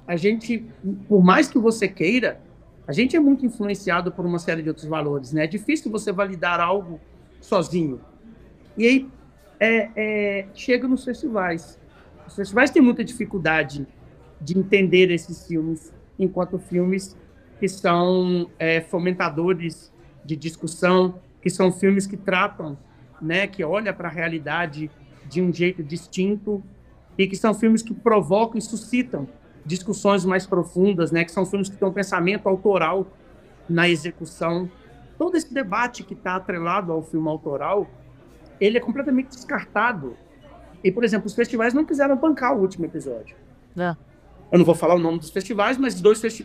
a gente, por mais que você queira, a gente é muito influenciado por uma série de outros valores, né? É difícil você validar algo sozinho. E aí chega nos festivais. Os festivais têm muita dificuldade de entender esses filmes enquanto filmes que são fomentadores de discussão, que são filmes que tratam, né, que olham para a realidade de um jeito distinto e que são filmes que provocam e suscitam discussões mais profundas, né, que são filmes que têm um pensamento autoral na execução. Todo esse debate que está atrelado ao filme autoral, ele é completamente descartado. E, por exemplo, os festivais não quiseram bancar o último episódio. Eu não vou falar o nome dos festivais, mas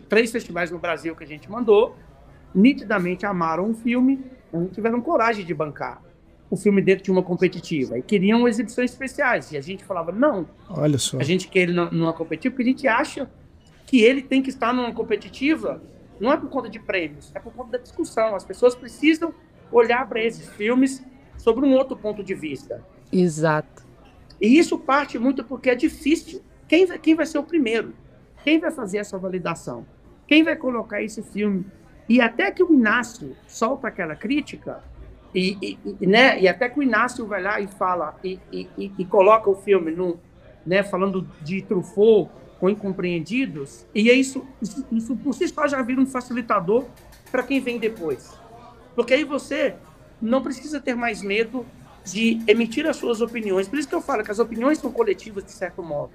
3 festivais no Brasil que a gente mandou, nitidamente amaram o filme, não tiveram coragem de bancar o filme dentro de uma competitiva. E queriam exibições especiais. E a gente falava, não. Olha só. A gente quer ele numa competitiva porque a gente acha que ele tem que estar numa competitiva, não é por conta de prêmios, é por conta da discussão. As pessoas precisam olhar para esses filmes sobre um outro ponto de vista. Exato. E isso parte muito porque é difícil. Quem vai ser o primeiro? Quem vai fazer essa validação? Quem vai colocar esse filme? E até que o Inácio solta aquela crítica, né? E até que o Inácio vai lá e fala, e coloca o filme né? Falando de Truffaut com Incompreendidos, e isso por si só já vira um facilitador para quem vem depois. Porque aí você não precisa ter mais medo de emitir as suas opiniões. Por isso que eu falo que as opiniões são coletivas, de certo modo.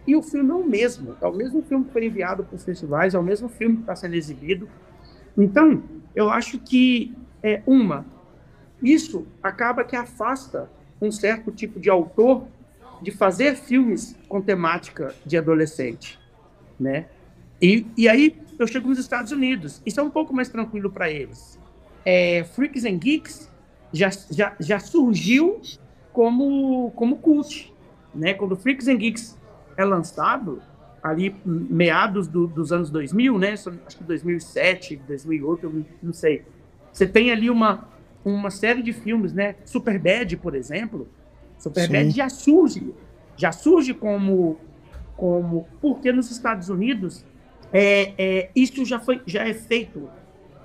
E o filme é o mesmo filme que foi enviado para os festivais, é o mesmo filme que está sendo exibido. Então, eu acho que, isso acaba que afasta um certo tipo de autor de fazer filmes com temática de adolescente, né? E aí eu chego nos Estados Unidos, isso é um pouco mais tranquilo para eles. Freaks and Geeks já surgiu como cult, né? Quando Freaks and Geeks é lançado, ali meados dos anos 2000, né? Acho que 2007, 2008, eu não sei. Você tem ali uma série de filmes, né? Superbad, por exemplo. Superbad já surge como porque nos Estados Unidos isso já é feito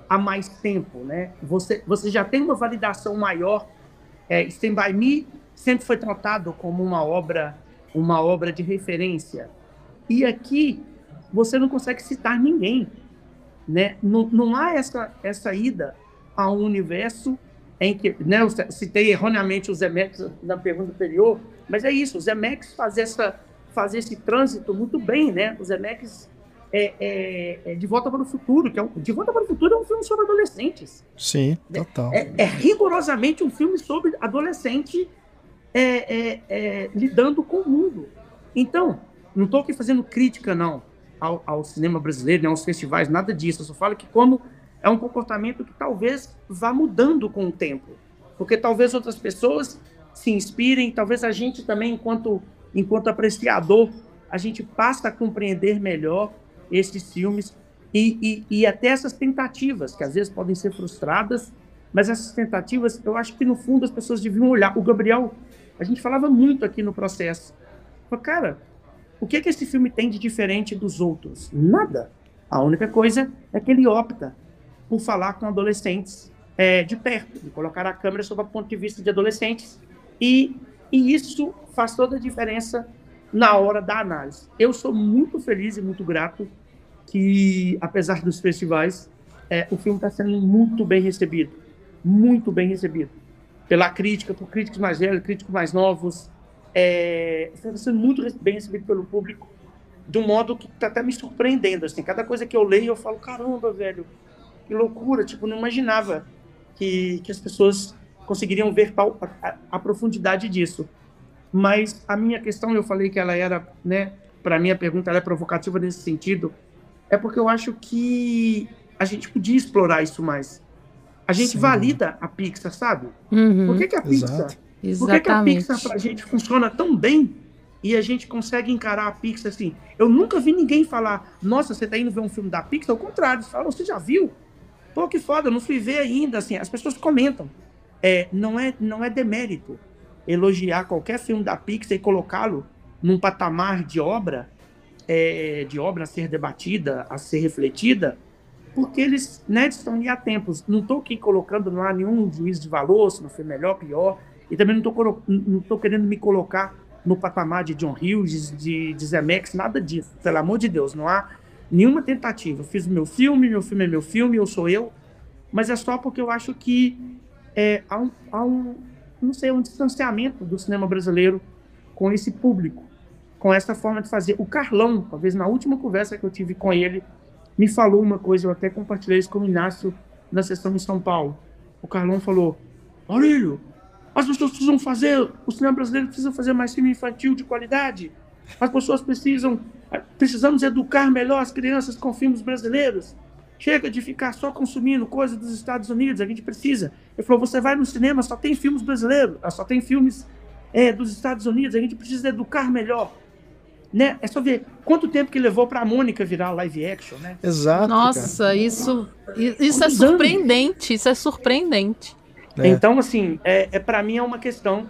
há mais tempo, né? Você já tem uma validação maior. Stand By Me sempre foi tratado como uma obra de referência. E aqui você não consegue citar ninguém, né? Não há essa ida a um universo em que, né, eu citei erroneamente o Zemeckis na pergunta anterior, mas é isso, o Zemeckis faz esse trânsito muito bem, né? O Zemeckis De Volta para o Futuro, De Volta para o Futuro é um filme sobre adolescentes. Sim, total. É rigorosamente um filme sobre adolescente lidando com o mundo. Então, não estou aqui fazendo crítica, não, ao cinema brasileiro, nem aos festivais, nada disso. Eu só falo que como é um comportamento que talvez vá mudando com o tempo. Porque talvez outras pessoas se inspirem, talvez a gente também, enquanto apreciador, a gente passa a compreender melhor esses filmes e até essas tentativas, que às vezes podem ser frustradas, mas essas tentativas, eu acho que no fundo as pessoas deviam olhar. O Gabriel, a gente falava muito aqui no processo. Falei, cara, o que esse filme tem de diferente dos outros? Nada. A única coisa é que ele opta por falar com adolescentes de perto, de colocar a câmera sob o ponto de vista de adolescentes. E isso faz toda a diferença na hora da análise. Eu sou muito feliz e muito grato que, apesar dos festivais, o filme está sendo muito bem recebido. Muito bem recebido. Pela crítica, por críticos mais velhos, críticos mais novos. Está sendo muito bem recebido pelo público, de um modo que está até me surpreendendo. Assim, cada coisa que eu leio, eu falo, caramba, velho, que loucura. Tipo, não imaginava que as pessoas conseguiriam ver a profundidade disso. Mas a minha questão, eu falei que ela era, né, para mim a pergunta ela é provocativa nesse sentido, é porque eu acho que a gente podia explorar isso mais. A gente valida a Pixar, sabe? Uhum. Por que a Pixar... Por que a Pixar pra gente funciona tão bem e a gente consegue encarar a Pixar assim? Eu nunca vi ninguém falar, nossa, você tá indo ver um filme da Pixar? Ao contrário, eles falam, você já viu? Pô, que foda, eu não fui ver ainda. Assim, as pessoas comentam. Não é demérito elogiar qualquer filme da Pixar e colocá-lo num patamar de obra a ser debatida, a ser refletida, porque eles, né, estão ali há tempos. Não estou aqui colocando lá nenhum juízo de valor, se não foi melhor, pior. E também não estou querendo me colocar no patamar de John Hughes, de Zemeckis, nada disso. Pelo amor de Deus, não há nenhuma tentativa. Eu fiz o meu filme é meu filme, eu sou eu. Mas é só porque eu acho que há um distanciamento do cinema brasileiro com esse público, com essa forma de fazer. O Carlão, talvez na última conversa que eu tive com ele, me falou uma coisa, eu até compartilhei isso com o Inácio na sessão em São Paulo. O Carlão falou, Maurílio, as pessoas precisam fazer, o cinema brasileiro precisa fazer mais filme infantil de qualidade. As pessoas precisamos educar melhor as crianças com filmes brasileiros. Chega de ficar só consumindo coisas dos Estados Unidos, a gente precisa. Ele falou, você vai no cinema, só tem filmes brasileiros, só tem filmes dos Estados Unidos, a gente precisa educar melhor. Né? É só ver quanto tempo que levou para a Mônica virar live action, né? Exato. Nossa, cara. Isso é surpreendente, isso é surpreendente. Então, assim, para mim é uma questão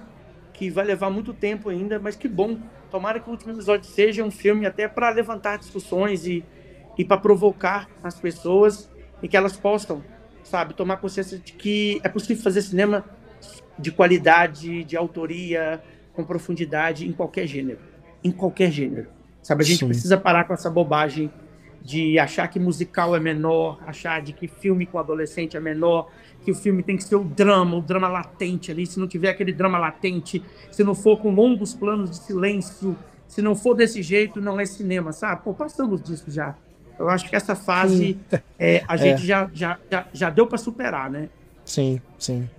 que vai levar muito tempo ainda, mas que bom. Tomara que o último episódio seja um filme até para levantar discussões e para provocar as pessoas e que elas possam, sabe, tomar consciência de que é possível fazer cinema de qualidade, de autoria, com profundidade, em qualquer gênero. Em qualquer gênero. Sabe, a gente precisa parar com essa bobagem de achar que musical é menor, achar de que filme com adolescente é menor, que o filme tem que ser o drama latente ali. Se não tiver aquele drama latente, se não for com longos planos de silêncio, se não for desse jeito, não é cinema, sabe? Pô, passamos disso já. Eu acho que essa fase a gente já deu para superar, né? Sim, sim.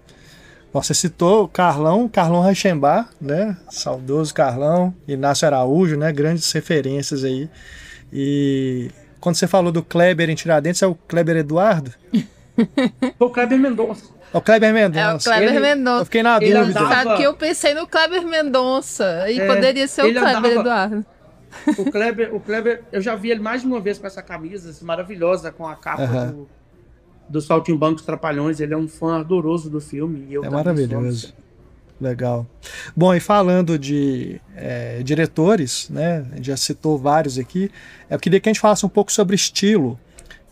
Você citou o Carlão Reichenbach, né? Saudoso Carlão, Inácio Araújo, né? Grandes referências aí. E quando você falou do Kleber em Tiradentes, é o Kleber Eduardo? O Kleber Mendonça. O Kleber Mendonça. É o Kleber Mendonça. Eu fiquei na dúvida. Andava... Sabe que eu pensei no Kleber Mendonça e poderia ser o Kleber Eduardo. O Kleber, eu já vi ele mais de uma vez com essa camisa maravilhosa, com a capa do Saltimbancos Trapalhões. Ele é um fã ardoroso do filme. E eu maravilhoso. Legal. Bom, e falando de diretores, né? A gente já citou vários aqui. Eu queria que a gente falasse um pouco sobre estilo,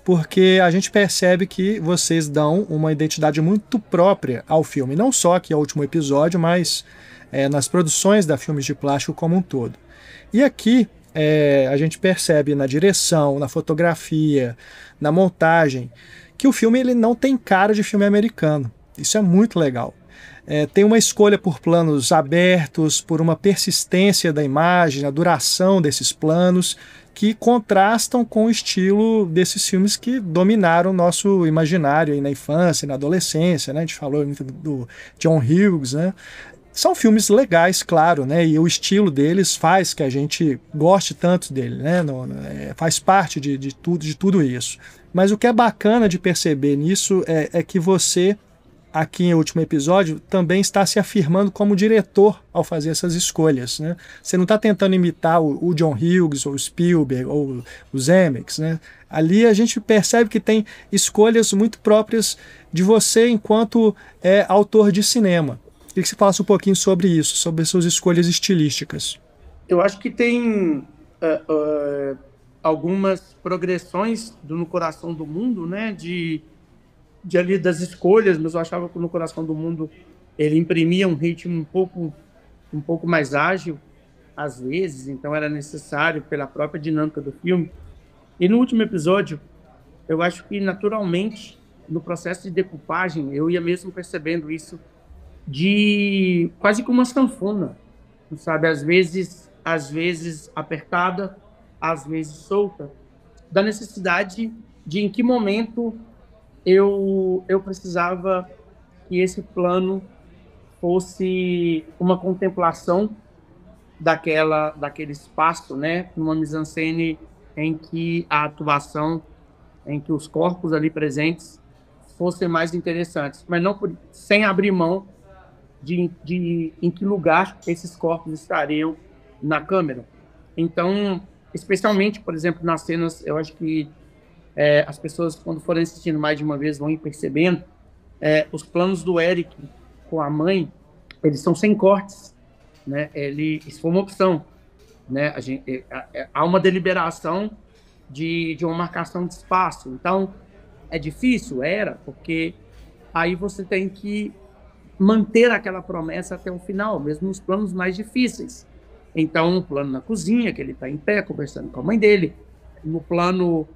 porque a gente percebe que vocês dão uma identidade muito própria ao filme. Não só aqui ao último episódio, mas nas produções da Filmes de Plástico como um todo. E aqui a gente percebe na direção, na fotografia, na montagem, que o filme ele não tem cara de filme americano. Isso é muito legal. Tem uma escolha por planos abertos, por uma persistência da imagem, a duração desses planos, que contrastam com o estilo desses filmes que dominaram o nosso imaginário aí na infância, na adolescência, né? A gente falou muito do John Hughes, né? São filmes legais, claro, né? E o estilo deles faz que a gente goste tanto dele, né? Faz parte de tudo isso. Mas o que é bacana de perceber nisso é que você, aqui em último episódio, também está se afirmando como diretor ao fazer essas escolhas, né? Você não está tentando imitar o John Hughes, ou o Spielberg, ou o Zemeckis, né? Ali a gente percebe que tem escolhas muito próprias de você enquanto autor de cinema. Queria que você falasse um pouquinho sobre isso, sobre as suas escolhas estilísticas. Eu acho que tem algumas progressões do No Coração do Mundo, né? De ali das escolhas, mas eu achava que No Coração do Mundo ele imprimia um ritmo um pouco mais ágil, às vezes, então era necessário pela própria dinâmica do filme. E no último episódio, eu acho que naturalmente, no processo de decupagem, eu ia mesmo percebendo isso de quase como uma sanfona, sabe? Às vezes apertada, às vezes solta, da necessidade de em que momento eu precisava que esse plano fosse uma contemplação daquele espaço, né? Numa mise-en-scène em que a atuação, em que os corpos ali presentes fossem mais interessantes, mas não sem abrir mão de em que lugar esses corpos estariam na câmera. Então, especialmente, por exemplo, nas cenas, eu acho que as pessoas, quando forem assistindo mais de uma vez, vão ir percebendo, os planos do Eric com a mãe, eles são sem cortes, né? Isso foi uma opção, né? Há uma deliberação de uma marcação de espaço. Então, é difícil? Porque aí você tem que manter aquela promessa até o final, mesmo nos planos mais difíceis. Então, o plano na cozinha, que ele está em pé, conversando com a mãe dele, no plano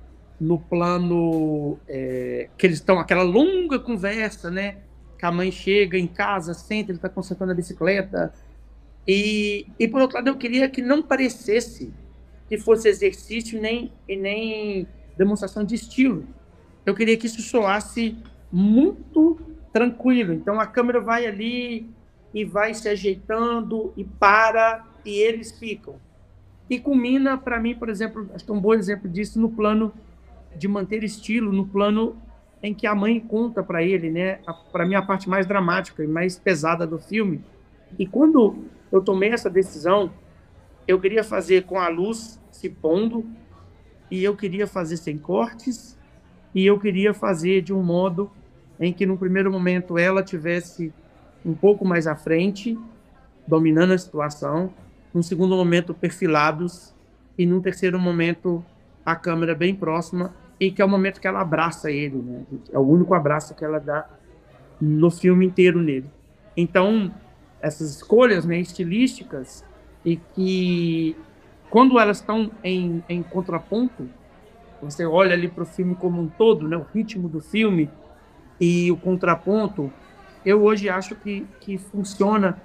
que eles estão, aquela longa conversa, né? Que a mãe chega em casa, senta, ele está consertando a bicicleta. E por outro lado, eu queria que não parecesse que fosse exercício e nem demonstração de estilo. Eu queria que isso soasse muito tranquilo. Então a câmera vai ali e vai se ajeitando e para, e eles ficam. E culmina, para mim, por exemplo, acho que é um bom exemplo disso no plano de manter estilo, no plano em que a mãe conta para ele, né? Para mim, a parte mais dramática e mais pesada do filme. E quando eu tomei essa decisão, eu queria fazer com a luz se pondo, e eu queria fazer sem cortes, e eu queria fazer de um modo em que, no primeiro momento, ela tivesse um pouco mais à frente, dominando a situação, num segundo momento, perfilados, e num terceiro momento, a câmera bem próxima, e que é o momento que ela abraça ele, né? É o único abraço que ela dá no filme inteiro nele. Então, essas escolhas, né, estilísticas, e que, quando elas estão em contraponto, você olha ali para o filme como um todo, né, o ritmo do filme e o contraponto, eu hoje acho que funciona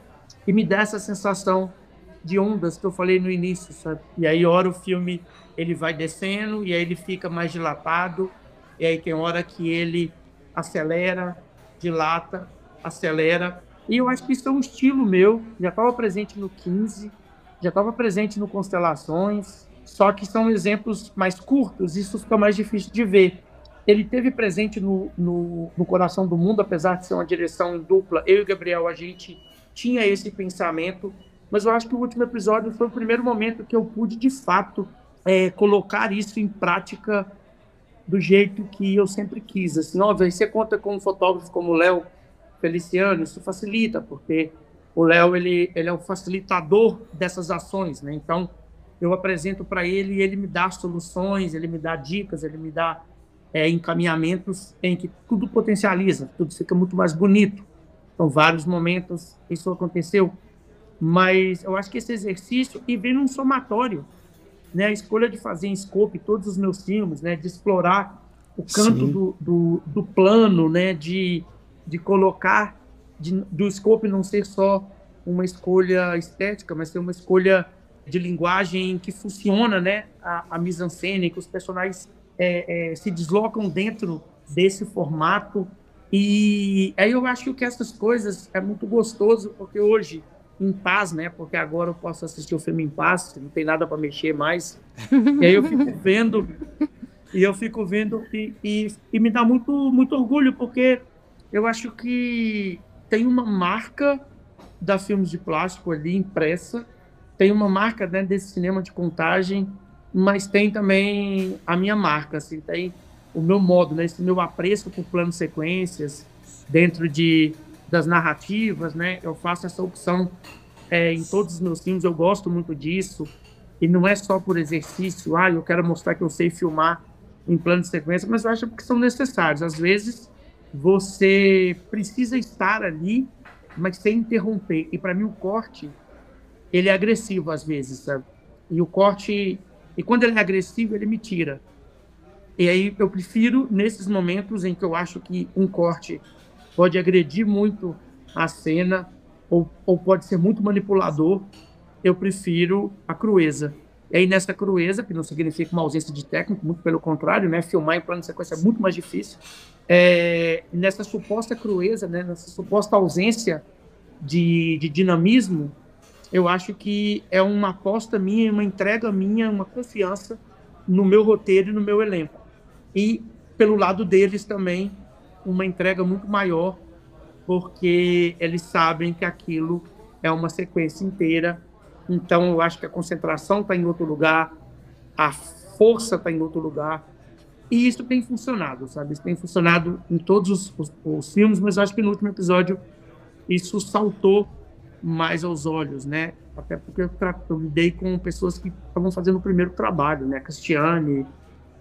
e me dá essa sensação de ondas que eu falei no início, sabe? E aí, hora o filme ele vai descendo, e aí ele fica mais dilatado, e aí tem hora que ele acelera, dilata, acelera, E eu acho que isso é um estilo meu, já estava presente no 15, já estava presente no Constelações, só que são exemplos mais curtos, isso fica mais difícil de ver. Ele teve presente no Coração do Mundo, apesar de ser uma direção em dupla. Eu e o Gabriel, a gente tinha esse pensamento, mas eu acho que o último episódio foi o primeiro momento que eu pude, de fato, colocar isso em prática do jeito que eu sempre quis. Assim, óbvio, aí você conta com um fotógrafo como o Léo Feliciano, isso facilita, porque o Léo ele é o facilitador dessas ações, né? Então, eu apresento para ele e ele me dá soluções, ele me dá dicas, ele me dá encaminhamentos em que tudo potencializa, tudo fica muito mais bonito. Então, vários momentos isso aconteceu, mas eu acho que esse exercício e vem num somatório, né? A escolha de fazer em scope todos os meus filmes, né? De explorar o canto do plano, né? De colocar, do scope não ser só uma escolha estética, mas ser uma escolha de linguagem que funciona, né? A mise-en-scène, que os personagens se deslocam dentro desse formato. E aí eu acho que essas coisas é muito gostoso, porque hoje, em paz, né? Porque agora eu posso assistir o filme em paz, não tem nada para mexer mais. E aí eu fico vendo e me dá muito, muito orgulho, porque eu acho que tem uma marca da Filmes de Plástico ali impressa, tem uma marca, né, desse cinema de contagem, mas tem também a minha marca, assim, tem o meu modo, né, esse meu apreço por planos sequências dentro das narrativas, né, eu faço essa opção em todos os meus filmes, eu gosto muito disso, e não é só por exercício, eu quero mostrar que eu sei filmar em plano de sequência, mas eu acho que são necessários. Às vezes você precisa estar ali, mas sem interromper, e para mim o corte, ele é agressivo às vezes, sabe? E o corte, e quando ele é agressivo, ele me tira. E aí eu prefiro, nesses momentos em que eu acho que um corte pode agredir muito a cena, ou pode ser muito manipulador, eu prefiro a crueza. E aí nessa crueza, que não significa uma ausência de técnico, muito pelo contrário, né? Filmar em plano de sequência é muito mais difícil. Nessa suposta crueza, né? Nessa suposta ausência de dinamismo, eu acho que é uma aposta minha, uma entrega minha, uma confiança no meu roteiro e no meu elenco. E, pelo lado deles também, uma entrega muito maior, porque eles sabem que aquilo é uma sequência inteira. Então, eu acho que a concentração está em outro lugar, a força está em outro lugar. E isso tem funcionado, sabe? Isso tem funcionado em todos os filmes, mas eu acho que no último episódio isso saltou mais aos olhos, né? Até porque eu lidei com pessoas que estavam fazendo o primeiro trabalho, né? A Cristiane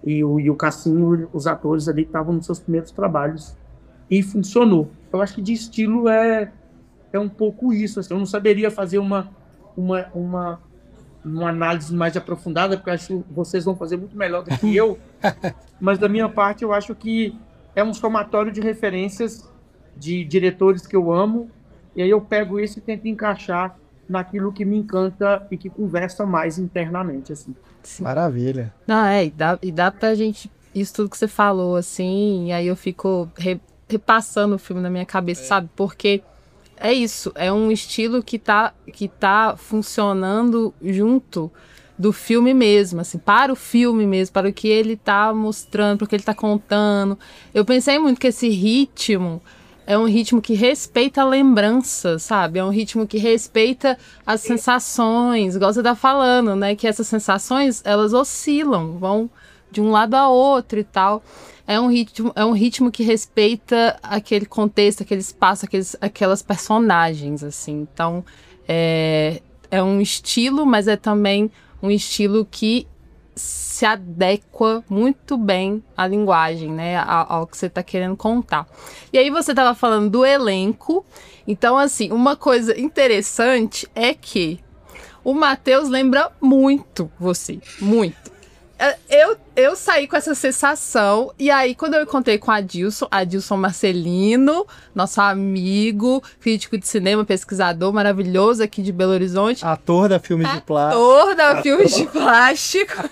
e o Cassinho, os atores ali que estavam nos seus primeiros trabalhos. E funcionou. Eu acho que de estilo é um pouco isso. Assim, eu não saberia fazer uma análise mais aprofundada, porque acho que vocês vão fazer muito melhor do que eu. Mas da minha parte, eu acho que é um somatório de referências de diretores que eu amo, e aí eu pego isso e tento encaixar naquilo que me encanta e que conversa mais internamente, assim. Maravilha. Não, e dá pra gente, isso tudo que você falou, assim, e aí eu fico repassando o filme na minha cabeça, sabe? Porque é isso, é um estilo que tá funcionando junto do filme mesmo, assim, para o filme mesmo, para o que ele tá mostrando, para o que ele tá contando. Eu pensei muito que esse ritmo é um ritmo que respeita a lembrança, sabe? É um ritmo que respeita as sensações, igual você tá falando, né? Que essas sensações, elas oscilam, vão de um lado a outro e tal. É um ritmo que respeita aquele contexto, aquele espaço, aquelas personagens, assim. Então, é um estilo, mas é também um estilo que se adequa muito bem à linguagem, né, ao que você está querendo contar. E aí você estava falando do elenco, então assim, uma coisa interessante é que o Matheus lembra muito você, muito. Eu saí com essa sensação, e aí quando eu encontrei com Adilson Marcelino, nosso amigo, crítico de cinema, pesquisador maravilhoso aqui de Belo Horizonte. Ator da Filmes de Plástico. Ator da Filmes de Plástico.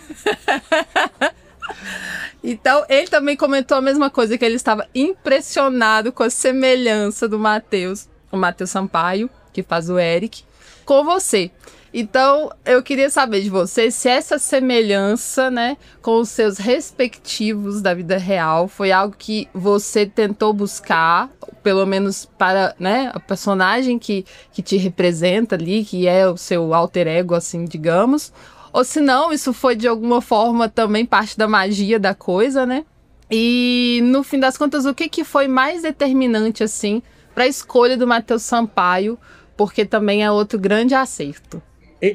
Então, ele também comentou a mesma coisa, que ele estava impressionado com a semelhança do Matheus o Matheus Sampaio, que faz o Eric, com você. Então, eu queria saber de você se essa semelhança, né, com os seus respectivos da vida real foi algo que você tentou buscar, pelo menos para, né, a personagem que te representa ali, que é o seu alter ego, assim, digamos, ou se não, isso foi de alguma forma também parte da magia da coisa, né? E, no fim das contas, o que foi mais determinante, assim, para a escolha do Matheus Sampaio, porque também é outro grande acerto?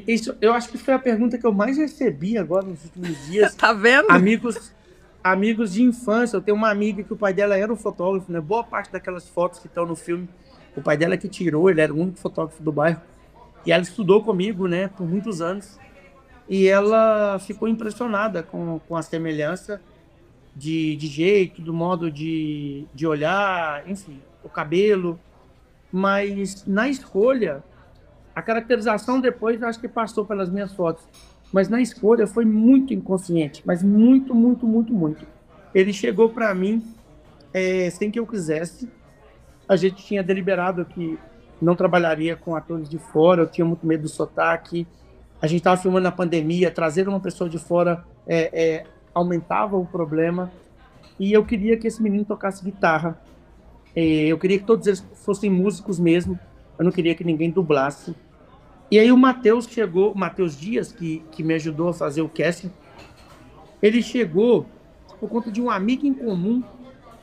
Isso, eu acho que foi a pergunta que eu mais recebi agora nos últimos dias. Tá vendo? Amigos de infância. Eu tenho uma amiga que o pai dela era um fotógrafo, né? Boa parte daquelas fotos que estão no filme, o pai dela que tirou, ele era o único fotógrafo do bairro. E ela estudou comigo, né, por muitos anos. E ela ficou impressionada com a semelhança de jeito, do modo de olhar, enfim, o cabelo. Mas na escolha, a caracterização depois acho que passou pelas minhas fotos. Mas na escolha foi muito inconsciente, mas muito, muito, muito, muito. Ele chegou para mim sem que eu quisesse. A gente tinha deliberado que não trabalharia com atores de fora, eu tinha muito medo do sotaque. A gente estava filmando na pandemia, trazer uma pessoa de fora aumentava o problema. E eu queria que esse menino tocasse guitarra. Eu queria que todos eles fossem músicos mesmo. Eu não queria que ninguém dublasse. E aí o Matheus chegou, o Matheus Dias, que me ajudou a fazer o casting, ele chegou por conta de um amigo em comum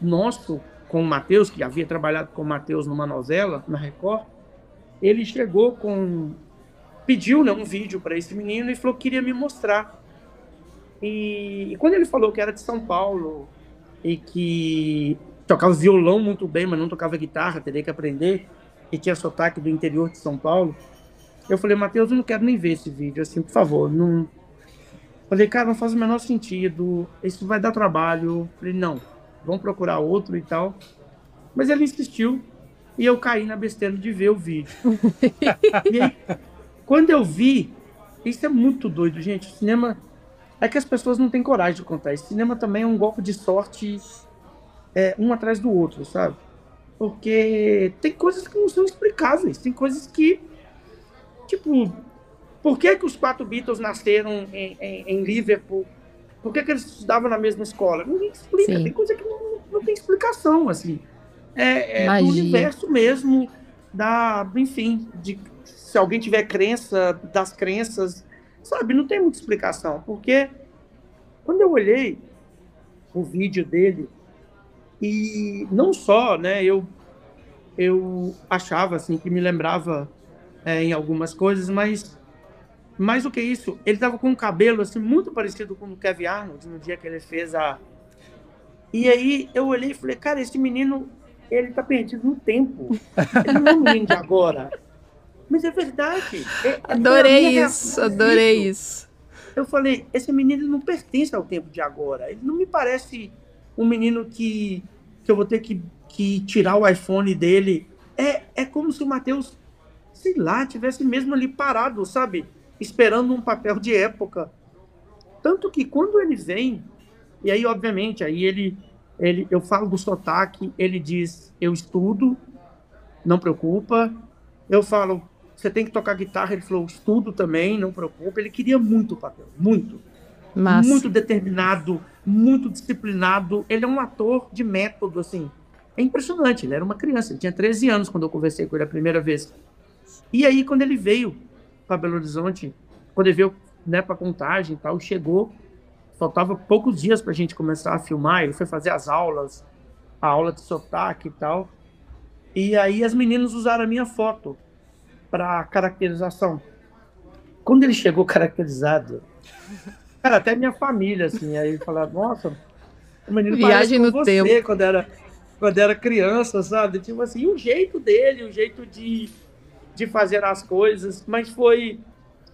nosso com o Matheus, que havia trabalhado com o Matheus numa novela, na Record. Ele chegou pediu, né, um vídeo para esse menino e falou que queria me mostrar. E quando ele falou que era de São Paulo e que tocava violão muito bem, mas não tocava guitarra, teria que aprender, e tinha sotaque do interior de São Paulo, eu falei, Matheus, eu não quero nem ver esse vídeo, assim, por favor. Não... Falei, cara, não faz o menor sentido, isso vai dar trabalho. Falei, não, vamos procurar outro e tal. Mas ele insistiu e eu caí na besteira de ver o vídeo. E aí, quando eu vi, isso é muito doido, gente. O cinema é que as pessoas não têm coragem de contar. Esse cinema também é um golpe de sorte um atrás do outro, sabe? Porque tem coisas que não são explicáveis, tem coisas que, tipo, por que os 4 Beatles nasceram em Liverpool? Por que eles estudavam na mesma escola? Ninguém explica. Sim. Tem coisa que não tem explicação, assim. Do universo mesmo, enfim, se alguém tiver crença, das crenças, sabe? Não tem muita explicação. Porque quando eu olhei o vídeo dele, e não só, né, eu achava, assim, que me lembrava em algumas coisas, mas mais do que isso, ele estava com um cabelo assim, muito parecido com o Kevin Arnold, no dia que ele fez E aí eu olhei e falei, cara, esse menino, ele tá perdido no tempo. Ele não é um menino de agora. Mas é verdade. Adorei isso. Eu falei, esse menino não pertence ao tempo de agora. Ele não me parece um menino que eu vou ter que tirar o iPhone dele. É como se o Matheus, sei lá, tivesse mesmo ali parado, sabe? Esperando um papel de época. Tanto que quando ele vem, e aí, obviamente, aí eu falo do sotaque, ele diz, eu estudo, não preocupa. Eu falo, você tem que tocar guitarra, ele falou, estudo também, não preocupa. Ele queria muito o papel, muito. Massa. Muito determinado, muito disciplinado. Ele é um ator de método, assim. É impressionante, ele era uma criança, ele tinha 13 anos quando eu conversei com ele a primeira vez. E aí, quando ele veio para Belo Horizonte, quando ele veio, né, para Contagem e tal, chegou, faltava poucos dias para a gente começar a filmar, ele foi fazer as aulas, a aula de sotaque e tal, e aí as meninas usaram a minha foto para caracterização. Quando ele chegou caracterizado, cara, até minha família, assim, aí falaram, nossa, o menino viagem no você, tempo. Quando era criança, sabe? Tipo assim, o jeito dele, o jeito de fazer as coisas, mas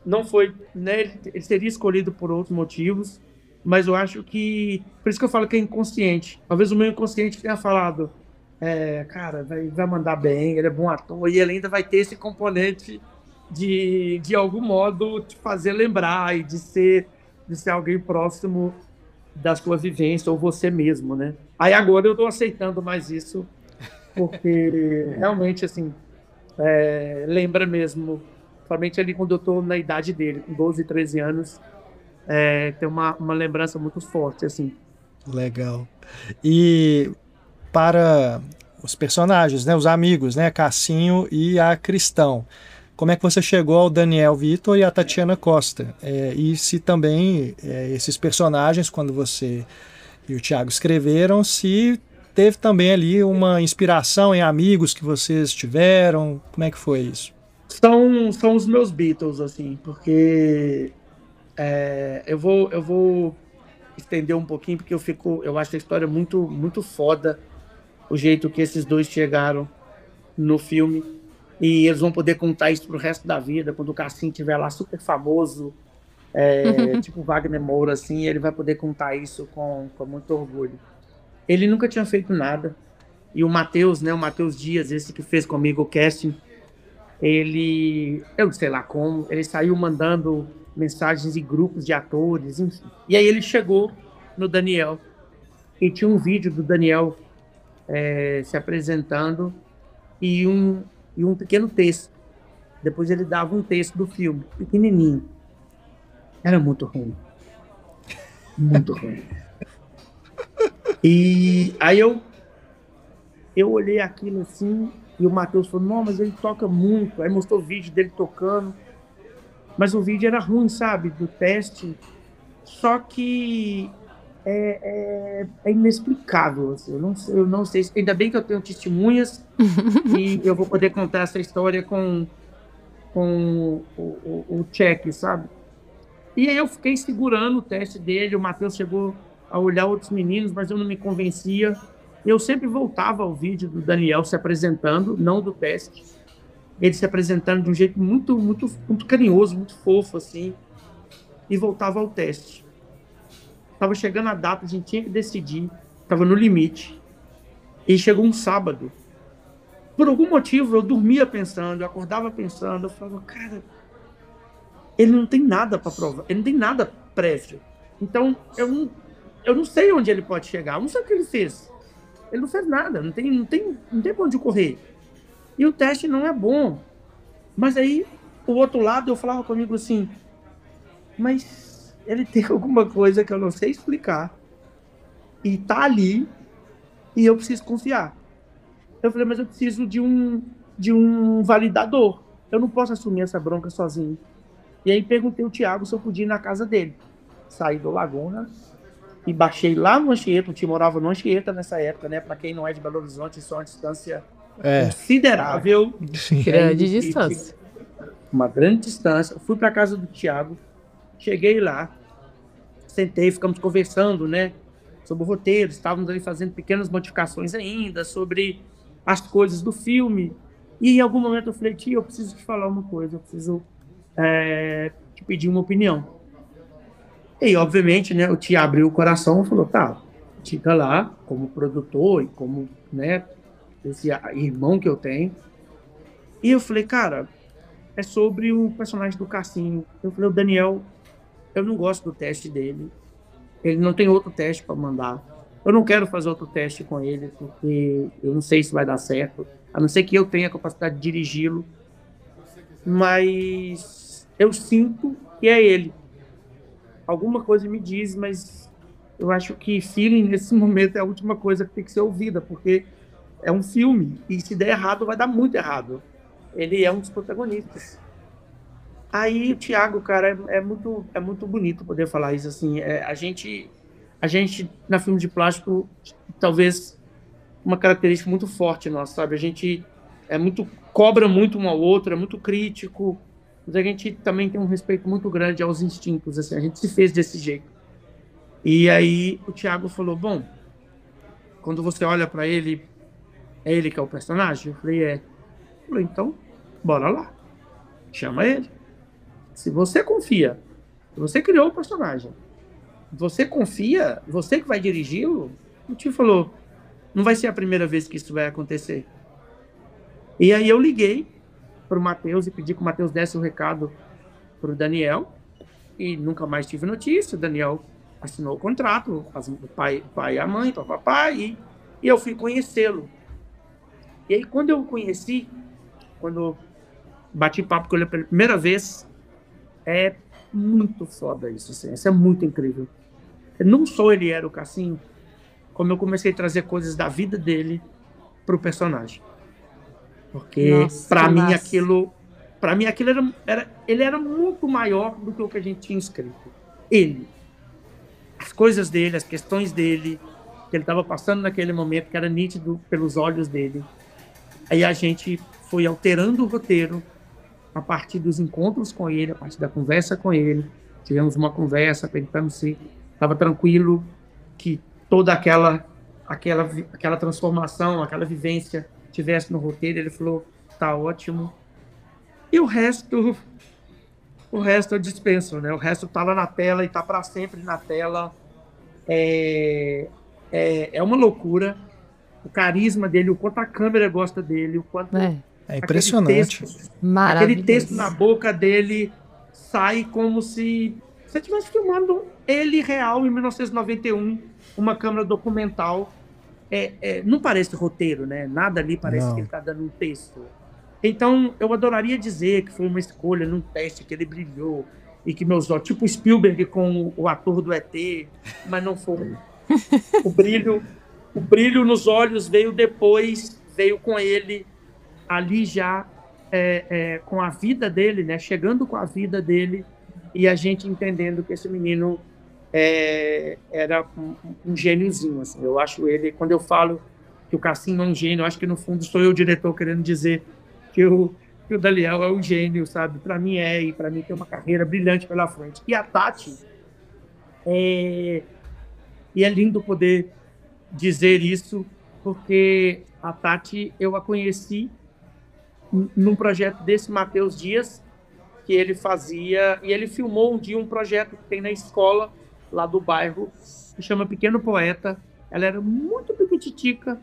não foi, né? Ele seria escolhido por outros motivos, mas eu acho que, por isso que eu falo que é inconsciente. Talvez o meu inconsciente tenha falado, cara, vai mandar bem, ele é bom ator, e ele ainda vai ter esse componente de algum modo te fazer lembrar e de ser alguém próximo da sua vivência, ou você mesmo, né? Aí agora eu tô aceitando mais isso, porque realmente, assim, lembra mesmo, principalmente ali quando eu tô na idade dele, com 12, 13 anos, tem uma lembrança muito forte, assim. Legal. E para os personagens, né, os amigos, né, Cassinho e a Cristão, como é que você chegou ao Daniel Vitor e a Tatiana Costa? E se também esses personagens, quando você e o Thiago escreveram, se teve também ali uma inspiração em amigos que vocês tiveram, como é que foi isso? São os meus Beatles, assim, porque eu vou estender um pouquinho, porque eu acho a história muito, muito foda, o jeito que esses dois chegaram no filme, e eles vão poder contar isso pro resto da vida, quando o Cassim estiver lá super famoso, tipo Wagner Moura, assim, ele vai poder contar isso com muito orgulho. Ele nunca tinha feito nada, e o Matheus, né, o Matheus Dias, esse que fez comigo o casting, eu não sei lá como, ele saiu mandando mensagens em grupos de atores, enfim. E aí ele chegou no Daniel, e tinha um vídeo do Daniel se apresentando e um pequeno texto. Depois ele dava um texto do filme, pequenininho. Era muito ruim. Muito ruim. E aí eu olhei aquilo assim, e o Matheus falou, não, mas ele toca muito. Aí mostrou o vídeo dele tocando. Mas o vídeo era ruim, sabe? Do teste. Só que é inexplicável. Assim. Eu não sei. Ainda bem que eu tenho testemunhas e eu vou poder contar essa história com o check, sabe? E aí eu fiquei segurando o teste dele. O Matheus chegou a olhar outros meninos, mas eu não me convencia. Eu sempre voltava ao vídeo do Daniel se apresentando, não do teste. Ele se apresentando de um jeito muito, muito, muito carinhoso, muito fofo, assim. E voltava ao teste. Tava chegando a data, a gente tinha que decidir. Tava no limite. E chegou um sábado. Por algum motivo, eu dormia pensando, eu acordava pensando. Eu falava, cara, ele não tem nada para provar. Ele não tem nada prévio. Então, eu não sei onde ele pode chegar. Eu não sei o que ele fez. Ele não fez nada. Não tem pra onde correr. E o teste não é bom. Mas aí, o outro lado, eu falava comigo assim, mas ele tem alguma coisa que eu não sei explicar. E tá ali, e eu preciso confiar. Eu falei, mas eu preciso de um validador. Eu não posso assumir essa bronca sozinho. E aí perguntei ao Thiago se eu podia ir na casa dele. Saí do Laguna e baixei lá no Anchieta. O tio morava no Anchieta nessa época, né? Pra quem não é de Belo Horizonte, isso é uma distância considerável. Grande distância. Uma grande distância. Fui para casa do Thiago, cheguei lá, sentei, ficamos conversando, né, sobre o roteiro, estávamos ali fazendo pequenas modificações ainda, sobre as coisas do filme, e em algum momento eu falei, tio, eu preciso te falar uma coisa, eu preciso te pedir uma opinião. E obviamente, né, o tio abriu o coração e falou, tá, fica lá, como produtor e como, né, esse irmão que eu tenho. E eu falei, cara, é sobre o personagem do Cassinho. Eu falei, o Daniel, eu não gosto do teste dele. Ele não tem outro teste para mandar. Eu não quero fazer outro teste com ele, porque eu não sei se vai dar certo. A não ser que eu tenha a capacidade de dirigi-lo. Mas eu sinto que é ele. Alguma coisa me diz, mas eu acho que feeling nesse momento é a última coisa que tem que ser ouvida, porque é um filme. E se der errado, vai dar muito errado. Ele é um dos protagonistas. Aí o Thiago, cara, é muito bonito poder falar isso, assim. A gente, na filme de plástico, talvez uma característica muito forte nossa, sabe? A gente cobra muito um ao outro, é muito crítico, mas a gente também tem um respeito muito grande aos instintos, assim. A gente se fez desse jeito. E aí o Thiago falou, bom, quando você olha pra ele, é ele que é o personagem? Eu falei, falei, então, bora lá. Chama ele. Se você confia, você criou o personagem, você confia, você que vai dirigi-lo, o tio falou, não vai ser a primeira vez que isso vai acontecer. E aí eu liguei pro Matheus e pedi que o Matheus desse o recado pro Daniel, e nunca mais tive notícia. O Daniel assinou o contrato, o pai e a mãe, o papai, e eu fui conhecê-lo. E aí quando eu o conheci, quando bati papo com ele pela primeira vez, é muito foda isso, assim, isso é muito incrível. Não só ele era o Cassim, como eu comecei a trazer coisas da vida dele pro personagem. Porque para mim aquilo ele era muito maior do que o que a gente tinha escrito. Ele, as coisas dele, as questões dele, que ele estava passando naquele momento, que era nítido pelos olhos dele. Aí a gente foi alterando o roteiro a partir dos encontros com ele, a partir da conversa com ele. Tivemos uma conversa, perguntando se estava tranquilo, que toda aquela transformação, aquela vivência tivesse no roteiro. Ele falou, tá ótimo. E o resto eu dispenso, né? O resto tá lá na tela e tá para sempre na tela. É uma loucura. O carisma dele, o quanto a câmera gosta dele, o quanto... É impressionante. Aquele texto na boca dele sai como se você estivesse filmando ele real em 1991, uma câmera documental. Não parece roteiro, né? Nada ali parece que ele está dando um texto. Então, eu adoraria dizer que foi uma escolha num teste que ele brilhou e que meus olhos, tipo Spielberg com o ator do ET, mas não foi. O brilho nos olhos veio depois, veio com ele ali já com a vida dele, né? Chegando com a vida dele e a gente entendendo que esse menino era um gêniozinho, assim. Eu acho ele, quando eu falo que o Cassim é um gênio, eu acho que no fundo sou eu o diretor querendo dizer que o Daniel é um gênio, sabe? Para mim e para mim tem uma carreira brilhante pela frente. E a Tati, e é lindo poder dizer isso, porque a Tati eu a conheci num projeto desse Matheus Dias, que ele fazia, e ele filmou um dia um projeto que tem na escola, lá do bairro, que chama Pequeno Poeta. Ela era muito pequititica,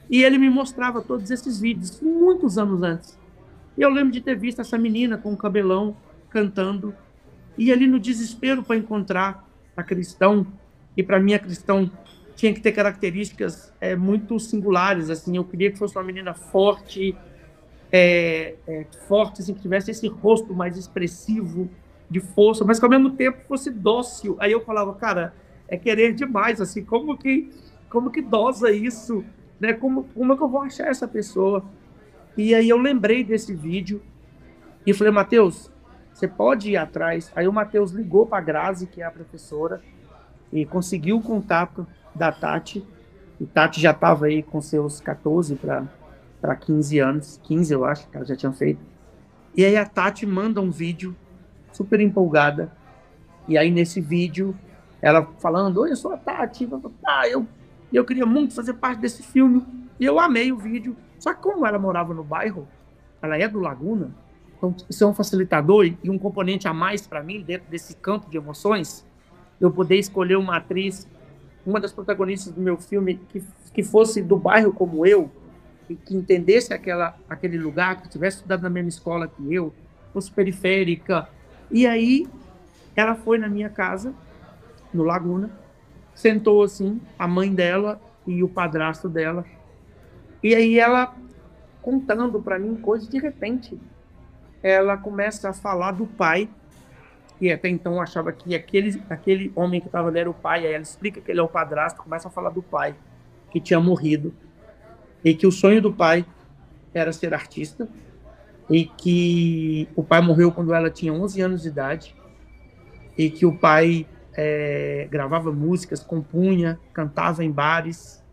e ele me mostrava todos esses vídeos, muitos anos antes. E eu lembro de ter visto essa menina com o cabelão, cantando, e ali no desespero para encontrar a Cristão, e para mim a Cristão tinha que ter características muito singulares, assim. Eu queria que fosse uma menina forte, assim, que tivesse esse rosto mais expressivo, de força, mas que ao mesmo tempo fosse dócil. Aí eu falava, cara, é querer demais, assim, como que dosa isso, né? Como é que eu vou achar essa pessoa? E aí eu lembrei desse vídeo e falei, Matheus, você pode ir atrás? Aí o Matheus ligou para a Grazi, que é a professora, e conseguiu o contato da Tati. E Tati já estava aí com seus 14 para 15 anos, 15 eu acho que ela já tinha feito. E aí a Tati manda um vídeo super empolgada, e aí nesse vídeo ela falando, oi, eu sou a Tati, eu queria muito fazer parte desse filme, e eu amei o vídeo. Só que como ela morava no bairro, ela é do Laguna, então isso é um facilitador e um componente a mais para mim dentro desse campo de emoções, eu poder escolher uma atriz, uma das protagonistas do meu filme que fosse do bairro como eu, e que entendesse aquele lugar, que tivesse estudado na mesma escola que eu, fosse periférica. E aí ela foi na minha casa, no Laguna, sentou assim, a mãe dela e o padrasto dela, e aí ela contando para mim coisas, de repente ela começa a falar do pai, e até então eu achava que aquele homem que estava ali era o pai. Aí ela explica que ele é o padrasto, começa a falar do pai que tinha morrido, e que o sonho do pai era ser artista, e que o pai morreu quando ela tinha 11 anos de idade, e que o pai gravava músicas, compunha, cantava em bares,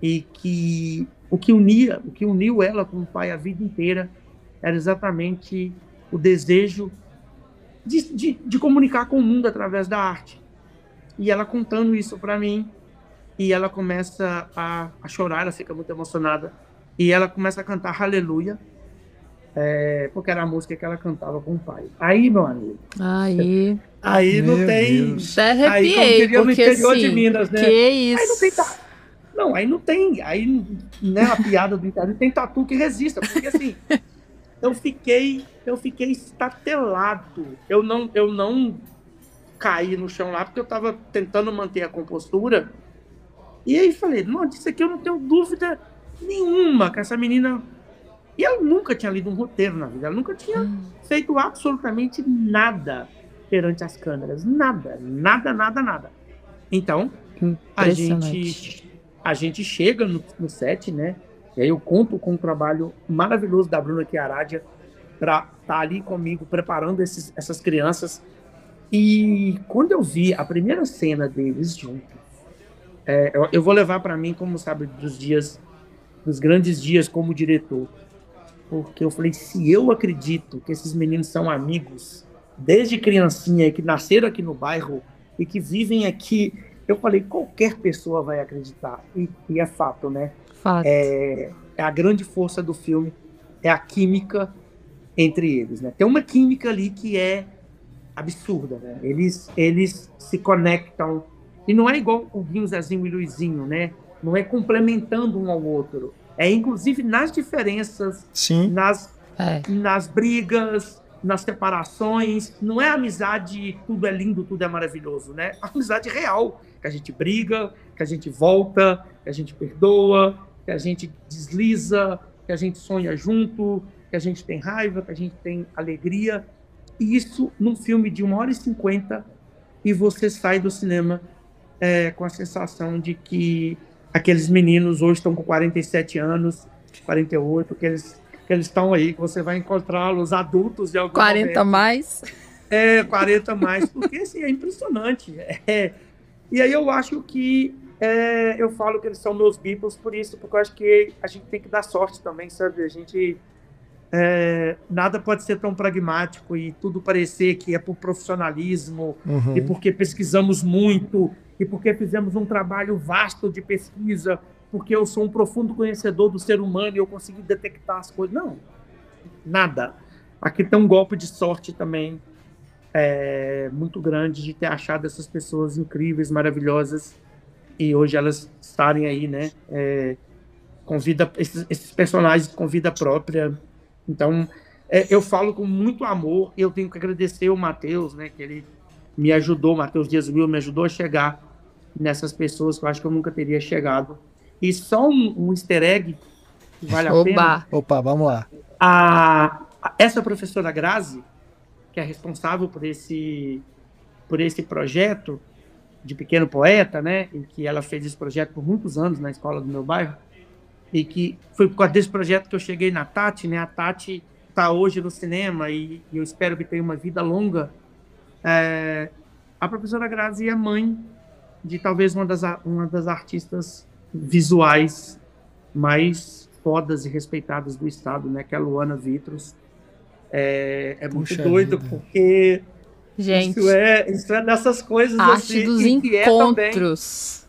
e que o que uniu ela com o pai a vida inteira era exatamente o desejo de comunicar com o mundo através da arte. E ela contando isso para mim, e ela começa a chorar, ela fica muito emocionada, e ela começa a cantar Aleluia, porque era a música que ela cantava com o pai. Aí, meu amigo, aí não tem... Já arrepiei, aí, como diria no interior assim, de Minas, né? Que isso? Aí não tem, né, a piada do interior, não tem tatu que resista, porque assim, eu fiquei estatelado, eu não caí no chão lá, porque eu estava tentando manter a compostura, e aí falei, não, disso aqui eu não tenho dúvida nenhuma, que essa menina E ela nunca tinha lido um roteiro na vida, ela nunca tinha feito absolutamente nada perante as câmeras. Nada. Então, a gente chega no set, né? E aí eu conto com um trabalho maravilhoso da Bruna Chiaradia para estar ali comigo, preparando essas crianças. E quando eu vi a primeira cena deles juntos, eu vou levar para mim, como sabe, dos grandes dias como diretor. Porque eu falei, se eu acredito que esses meninos são amigos desde criancinha, que nasceram aqui no bairro e que vivem aqui, eu falei, qualquer pessoa vai acreditar. E é fato, né? Fato. É a grande força do filme, é a química entre eles, né? Tem uma química ali que é absurda, né? Eles se conectam, e não é igual o Guinho, Zezinho e Luizinho, né? Não é complementando um ao outro. É inclusive nas diferenças, sim, nas brigas, nas separações. Não é amizade, tudo é lindo, tudo é maravilhoso, né? A amizade real, que a gente briga, que a gente volta, que a gente perdoa, que a gente desliza, que a gente sonha junto, que a gente tem raiva, que a gente tem alegria. E isso num filme de 1h50, e você sai do cinema com a sensação de que aqueles meninos hoje estão com 47 anos, 48, que eles estão aí, que você vai encontrá-los adultos de algum 40 momento. Mais? 40 mais, porque assim, é impressionante. E aí eu acho que eu falo que eles são meus Beatles por isso, porque eu acho que a gente tem que dar sorte também, sabe? A gente... nada pode ser tão pragmático e tudo parecer que é por profissionalismo, e porque pesquisamos muito, e porque fizemos um trabalho vasto de pesquisa, porque eu sou um profundo conhecedor do ser humano e eu consegui detectar as coisas. Não, nada. Aqui tem um golpe de sorte também muito grande de ter achado essas pessoas incríveis, maravilhosas, e hoje elas estarem aí, né? Com vida, esses personagens com vida própria. Então, eu falo com muito amor, e eu tenho que agradecer o Matheus, né, que ele me ajudou, o Matheus Dias Will me ajudou a chegar nessas pessoas que eu acho que eu nunca teria chegado. E só um easter egg que vale a pena. Opa, vamos lá. Essa professora Grazi, que é responsável por esse projeto de Pequeno Poeta, né, em que ela fez esse projeto por muitos anos na escola do meu bairro, e que foi por causa desse projeto que eu cheguei na Tati, né? A Tati está hoje no cinema e eu espero que tenha uma vida longa. A professora Grazi é mãe de talvez uma das artistas visuais mais fodas e respeitadas do estado, né? Que é a Luana Vitros. É muito doido, porque gente, isso é dessas coisas arte assim, dos encontros.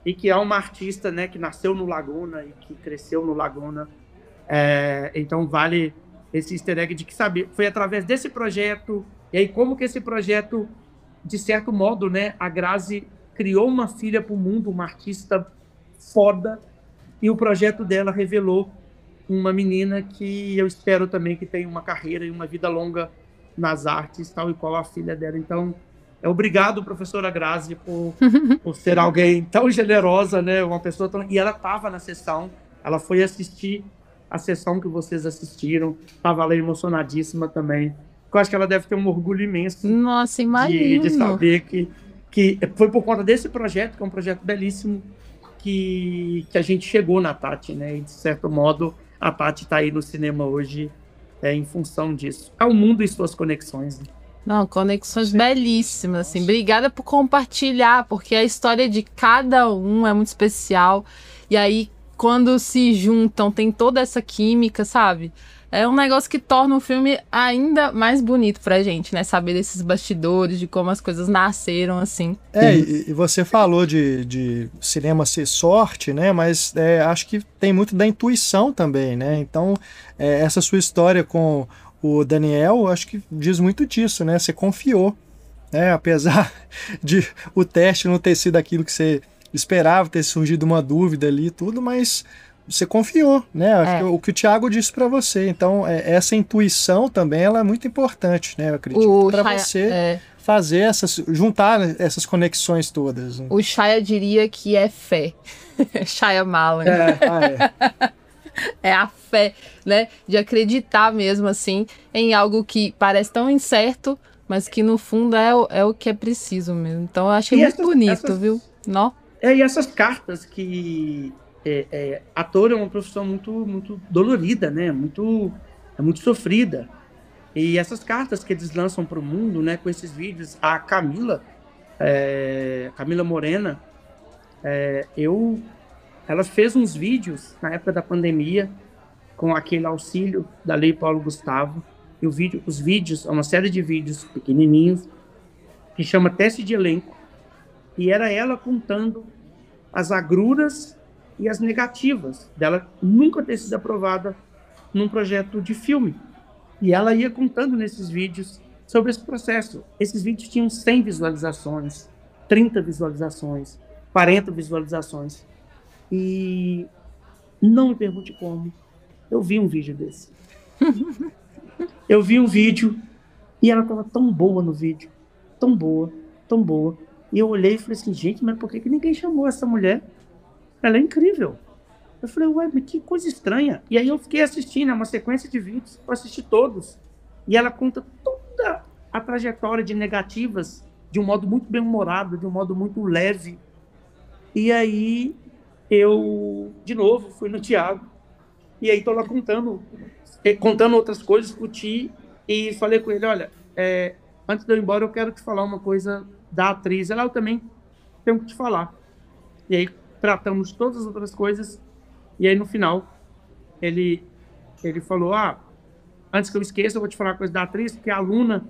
E que é uma artista, né, que nasceu no Laguna e que cresceu no Laguna. Então vale esse easter egg de que, sabe, foi através desse projeto, e aí como que esse projeto, de certo modo, né, a Grazi criou uma filha para o mundo, uma artista foda, e o projeto dela revelou uma menina que eu espero também que tenha uma carreira e uma vida longa nas artes, tal e qual a filha dela. Então, obrigado, professora Grazi, por ser alguém tão generosa, né? Uma pessoa tão... E ela estava na sessão, ela foi assistir a sessão que vocês assistiram, estava lá emocionadíssima também. Eu acho que ela deve ter um orgulho imenso. Nossa, imagino. De saber que foi por conta desse projeto, que é um projeto belíssimo, que a gente chegou na Tati, né? E, de certo modo, a Tati está aí no cinema hoje em função disso. É o mundo e suas conexões, né? Não, conexões belíssimas, assim. Obrigada por compartilhar, porque a história de cada um é muito especial. E aí, quando se juntam, tem toda essa química, sabe? É um negócio que torna o filme ainda mais bonito pra gente, né? Saber desses bastidores, de como as coisas nasceram, assim. E você falou de cinema ser sorte, né? Mas acho que tem muito da intuição também, né? Então, essa sua história com o Daniel, acho que diz muito disso, né? Você confiou, né? Apesar de o teste não ter sido aquilo que você esperava, ter surgido uma dúvida ali e tudo, mas você confiou, né? Acho que o que o Thiago disse para você. Então, essa intuição também, ela é muito importante, né? Eu acredito para você fazer juntar essas conexões todas. Né? O Shaya diria que é fé. Shyamalan. É a fé, né? De acreditar mesmo, assim, em algo que parece tão incerto, mas que no fundo é o que é preciso mesmo. Então eu achei muito bonito, viu? Nó. E essas cartas que... ator é uma profissão muito, muito dolorida, né? É muito sofrida. E essas cartas que eles lançam para o mundo, né? Com esses vídeos, a Camila Morena, ela fez uns vídeos na época da pandemia com aquele auxílio da Lei Paulo Gustavo. E os vídeos, uma série de vídeos pequenininhos, que chama Teste de Elenco. E era ela contando as agruras e as negativas dela nunca ter sido aprovada num projeto de filme. E ela ia contando nesses vídeos sobre esse processo. Esses vídeos tinham 100 visualizações, 30 visualizações, 40 visualizações. E não me pergunte como. Eu vi um vídeo desse. Eu vi um vídeo e ela estava tão boa no vídeo. Tão boa, tão boa. E eu olhei e falei assim, gente, mas por que ninguém chamou essa mulher? Ela é incrível. Eu falei, ué, mas que coisa estranha. E aí eu fiquei assistindo, uma sequência de vídeos, eu assisti todos. E ela conta toda a trajetória de negativas de um modo muito bem-humorado, de um modo muito leve. E aí eu, de novo, fui no Thiago. E aí tô lá contando outras coisas pro Ti. E falei com ele, olha, antes de eu ir embora, eu quero te falar uma coisa da atriz. Ela, eu também tenho que te falar. E aí tratamos todas as outras coisas. E aí, no final, ele falou, antes que eu esqueça, eu vou te falar uma coisa da atriz, porque a Luna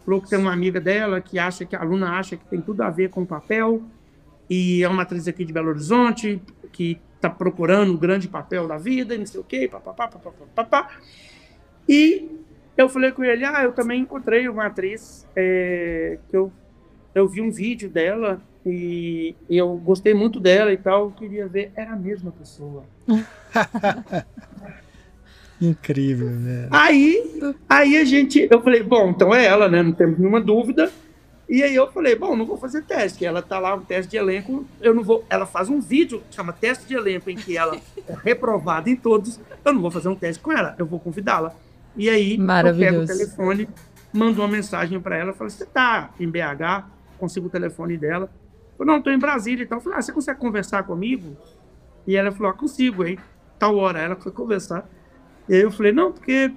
falou que tem uma amiga dela que a Luna acha que tem tudo a ver com o papel, e é uma atriz aqui de Belo Horizonte, que está procurando um grande papel da vida, e não sei o quê, papapá. E eu falei com ele, eu também encontrei uma atriz que eu vi um vídeo dela, e eu gostei muito dela e tal, eu queria ver, era a mesma pessoa. Incrível, né? Aí eu falei, bom, então é ela, né? Não temos nenhuma dúvida. E aí eu falei, bom, não vou fazer teste. Ela tá lá, um teste de elenco, eu não vou. Ela faz um vídeo que chama Teste de Elenco, em que ela é reprovada em todos. Eu não vou fazer um teste com ela, eu vou convidá-la. E aí eu pego o telefone, mando uma mensagem para ela, falo, você tá em BH? Consigo o telefone dela. Eu falei, não, tô em Brasília. Então eu falei, você consegue conversar comigo? E ela falou, consigo, aí. Tal hora ela foi conversar. E aí eu falei, não, porque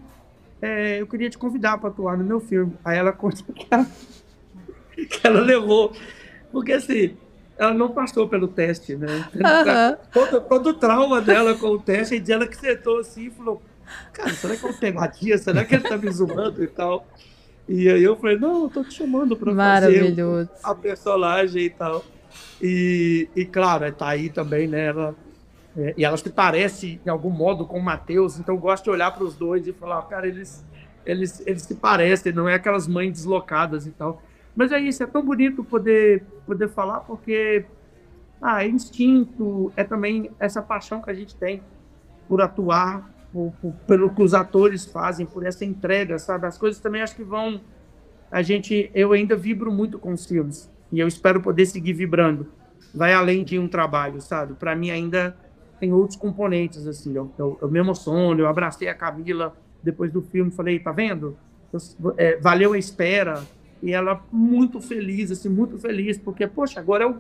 eu queria te convidar para atuar no meu filme. Aí ela contou que ela levou. Porque assim, ela não passou pelo teste, né? Todo o trauma dela com o teste, e ela que sentou assim e falou, cara, será que é uma pegadinha? Será que ele tá me zoando e tal? E aí eu falei, não, eu tô te chamando pra fazer a personagem e tal. E claro, tá aí também, né? E ela se parece, de algum modo, com o Matheus, então eu gosto de olhar para os dois e falar, cara, eles se parecem, não é aquelas mães deslocadas e tal. Mas é isso, é tão bonito poder falar, porque é instinto, é também essa paixão que a gente tem por atuar, pelo que os atores fazem, por essa entrega, sabe? As coisas também acho que vão... Eu ainda vibro muito com os filmes, e eu espero poder seguir vibrando. Vai além de um trabalho, sabe? Para mim ainda tem outros componentes, assim. Eu me emociono, eu abracei a Camila depois do filme, falei, tá vendo? Valeu a espera. E ela muito feliz, assim, muito feliz, porque, poxa, agora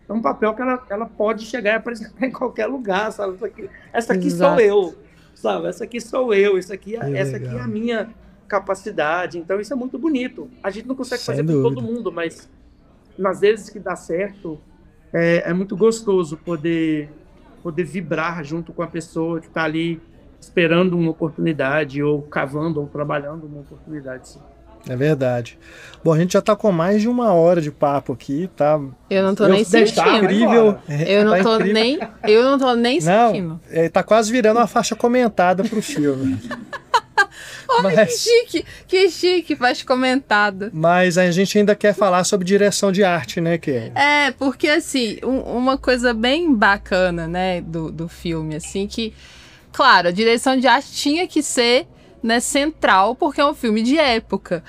é um papel que ela pode chegar e apresentar em qualquer lugar, sabe? Essa aqui sou eu, sabe? Essa aqui sou eu, essa aqui é a minha capacidade. Então isso é muito bonito. A gente não consegue fazer com todo mundo, mas nas vezes que dá certo, é muito gostoso poder vibrar junto com a pessoa que está ali esperando uma oportunidade, ou cavando, ou trabalhando uma oportunidade. Sim. É verdade. Bom, a gente já tá com mais de 1 hora de papo aqui, tá? Eu não tô nem sentindo. Incrível. Eu não tô nem sentindo. Tá quase virando uma faixa comentada pro filme. Olha, que chique, faixa comentada. Mas a gente ainda quer falar sobre direção de arte, né, Kelly? Porque assim, uma coisa bem bacana, né, do filme, assim, que, claro, a direção de arte tinha que ser, né, central, porque é um filme de época.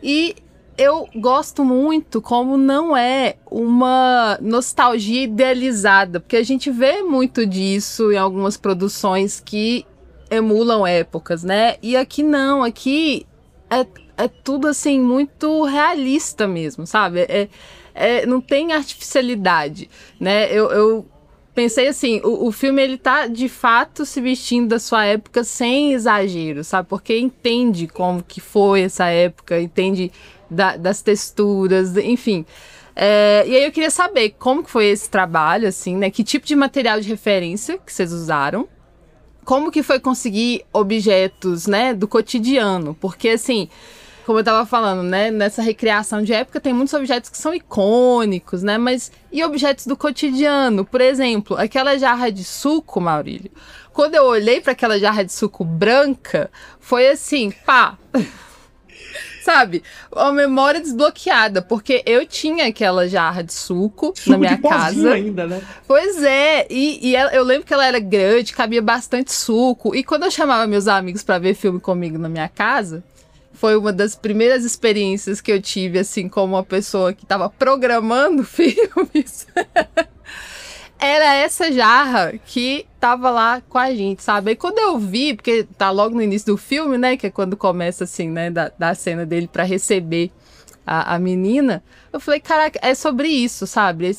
E eu gosto muito como não é uma nostalgia idealizada, porque a gente vê muito disso em algumas produções que emulam épocas, né? E aqui não, aqui é tudo assim muito realista mesmo, sabe? Não tem artificialidade, né? Eu pensei assim, o filme ele tá de fato se vestindo da sua época sem exagero, sabe? Porque entende como que foi essa época, entende das texturas, enfim. E aí eu queria saber como que foi esse trabalho, assim, né? Que tipo de material de referência que vocês usaram? Como que foi conseguir objetos, né, do cotidiano? Porque, assim, como eu tava falando, né, nessa recriação de época tem muitos objetos que são icônicos, né, mas e objetos do cotidiano? Por exemplo, aquela jarra de suco, Maurílio, quando eu olhei para aquela jarra de suco branca, foi assim, pá... Sabe, a memória desbloqueada, porque eu tinha aquela jarra de suco na minha casa. Ainda, né? Pois é, e eu lembro que ela era grande, cabia bastante suco. E quando eu chamava meus amigos para ver filme comigo na minha casa, foi uma das primeiras experiências que eu tive, assim, como uma pessoa que estava programando filmes. Era essa jarra que tava lá com a gente, sabe? Aí quando eu vi, porque tá logo no início do filme, né? Que é quando começa, assim, né? Da cena dele pra receber a menina. Eu falei, caraca, é sobre isso, sabe?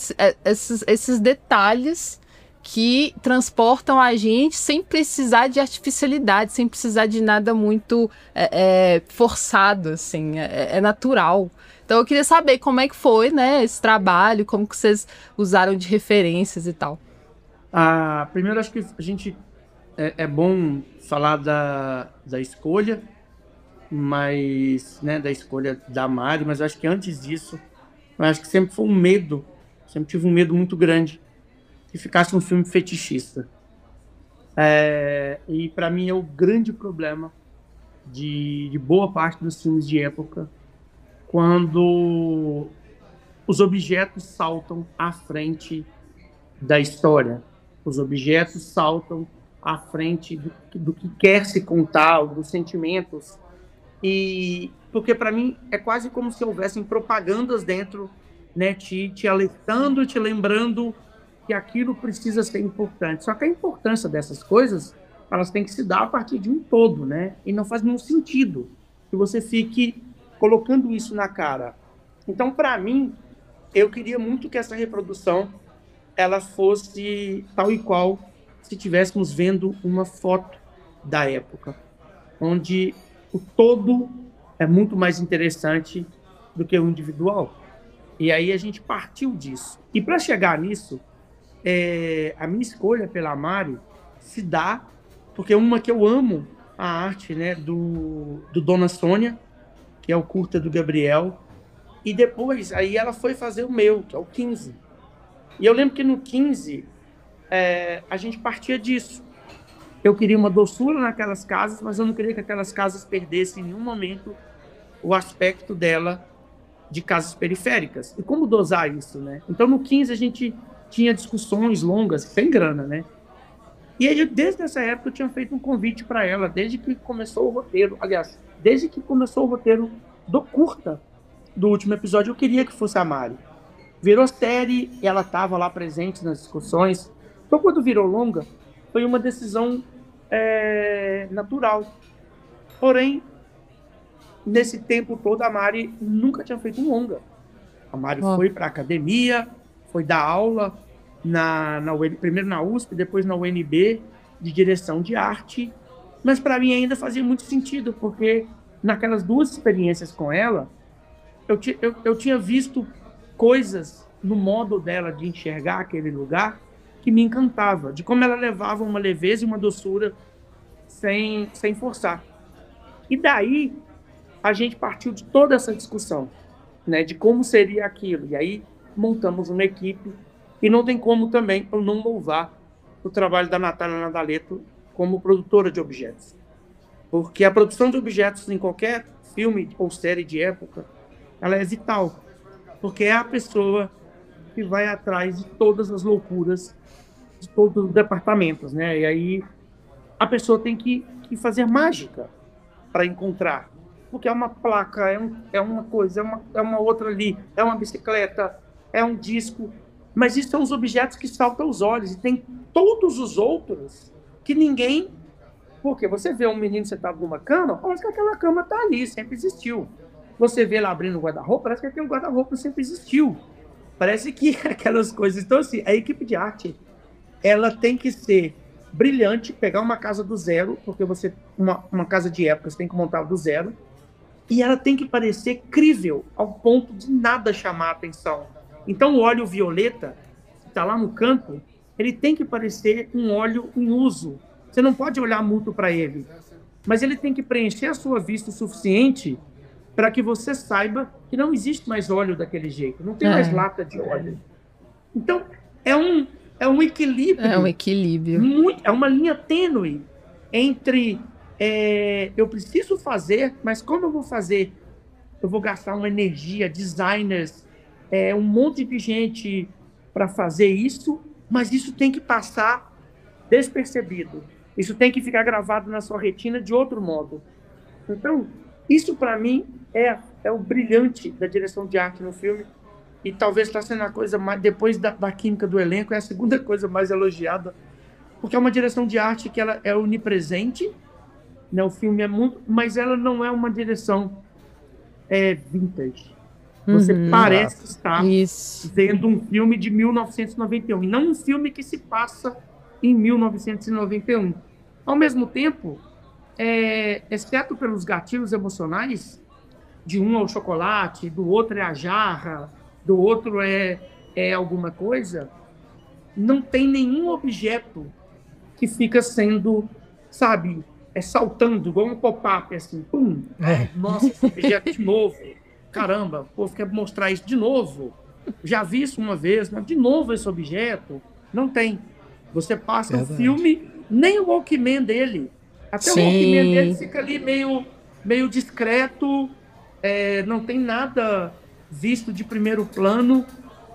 Esses detalhes que transportam a gente sem precisar de artificialidade, sem precisar de nada muito forçado, assim. É natural. Então eu queria saber como é que foi, né, esse trabalho, como que vocês usaram de referências e tal. Primeiro, acho que a gente é bom falar da escolha, mas, né, da escolha da Mari, mas eu acho que antes disso, eu acho que sempre foi um medo, sempre tive um medo muito grande que ficasse um filme fetichista. E para mim é o grande problema de boa parte dos filmes de época, quando os objetos saltam à frente da história. Os objetos saltam à frente do que quer se contar, dos sentimentos. Porque, para mim, é quase como se houvessem propagandas dentro, né, te alertando, te lembrando que aquilo precisa ser importante. Só que a importância dessas coisas, elas têm que se dar a partir de um todo, né? E não faz nenhum sentido que você fique colocando isso na cara. Então, para mim, eu queria muito que essa reprodução ela fosse tal e qual se estivéssemos vendo uma foto da época, onde o todo é muito mais interessante do que o individual. E aí a gente partiu disso. E para chegar nisso, a minha escolha pela Mari se dá porque uma que eu amo a arte, né, do Dona Sônia, que é o curta do Gabriel, e depois aí ela foi fazer o meu, que é o 15. E eu lembro que no 15 a gente partia disso. Eu queria uma doçura naquelas casas, mas eu não queria que aquelas casas perdessem em nenhum momento o aspecto dela de casas periféricas. E como dosar isso, né? Então no 15 a gente tinha discussões longas, sem grana, né? E aí, desde essa época eu tinha feito um convite para ela, desde que começou o roteiro, aliás, desde que começou o roteiro do curta do último episódio, eu queria que fosse a Mari. Virou série e ela estava lá presente nas discussões. Então, quando virou longa, foi uma decisão natural. Porém, nesse tempo todo, a Mari nunca tinha feito um longa. A Mari foi para a academia, foi dar aula, primeiro na USP, depois na UNB, de direção de arte. Mas para mim ainda fazia muito sentido, porque naquelas duas experiências com ela, eu tinha visto coisas no modo dela de enxergar aquele lugar que me encantava, de como ela levava uma leveza e uma doçura sem forçar. E daí a gente partiu de toda essa discussão, né, de como seria aquilo. E aí montamos uma equipe, e não tem como também eu não louvar o trabalho da Natália Nadaleto como produtora de objetos. Porque a produção de objetos em qualquer filme ou série de época, ela é vital. Porque é a pessoa que vai atrás de todas as loucuras de todos os departamentos, né? E aí a pessoa tem que fazer mágica para encontrar. porque é uma placa, é uma coisa, é uma outra ali, é uma bicicleta, é um disco. Mas isso são os objetos que saltam aos olhos. E tem todos os outros que ninguém... Porque você vê um menino sentado numa cama, parece que aquela cama está ali, sempre existiu. Você vê lá abrindo o guarda-roupa, parece que aquele guarda-roupa sempre existiu. Parece que aquelas coisas... Então, assim, a equipe de arte, ela tem que ser brilhante, pegar uma casa do zero, porque uma casa de época você tem que montar do zero, e ela tem que parecer crível, ao ponto de nada chamar a atenção. Então, o óleo violeta, que está lá no canto, ele tem que parecer um óleo em uso. Você não pode olhar muito para ele, mas ele tem que preencher a sua vista o suficiente para que você saiba que não existe mais óleo daquele jeito, não tem mais lata de óleo. Então, é um equilíbrio. É um equilíbrio. É uma linha tênue entre eu preciso fazer, mas como eu vou fazer? Eu vou gastar uma energia, designers, um monte de gente para fazer isso, mas isso tem que passar despercebido. Isso tem que ficar gravado na sua retina de outro modo. Então, isso para mim é o brilhante da direção de arte no filme, e talvez está sendo a coisa mais, depois da química do elenco, é a segunda coisa mais elogiada, porque é uma direção de arte que ela é onipresente, né? O filme é muito, mas ela não é uma direção vintage. Você parece estar vendo um filme de 1991, e não um filme que se passa em 1991. Ao mesmo tempo, exceto pelos gatilhos emocionais, de um é o chocolate, do outro é a jarra, do outro é alguma coisa, não tem nenhum objeto que fica sendo, sabe, saltando, igual um pop-up, assim, pum, nossa, esse objeto de novo, caramba, pô, quer mostrar isso de novo, já vi isso uma vez, mas de novo esse objeto, não tem. Você passa o filme, nem o Walkman dele. Até o Walkman dele fica ali meio discreto, não tem nada visto de primeiro plano,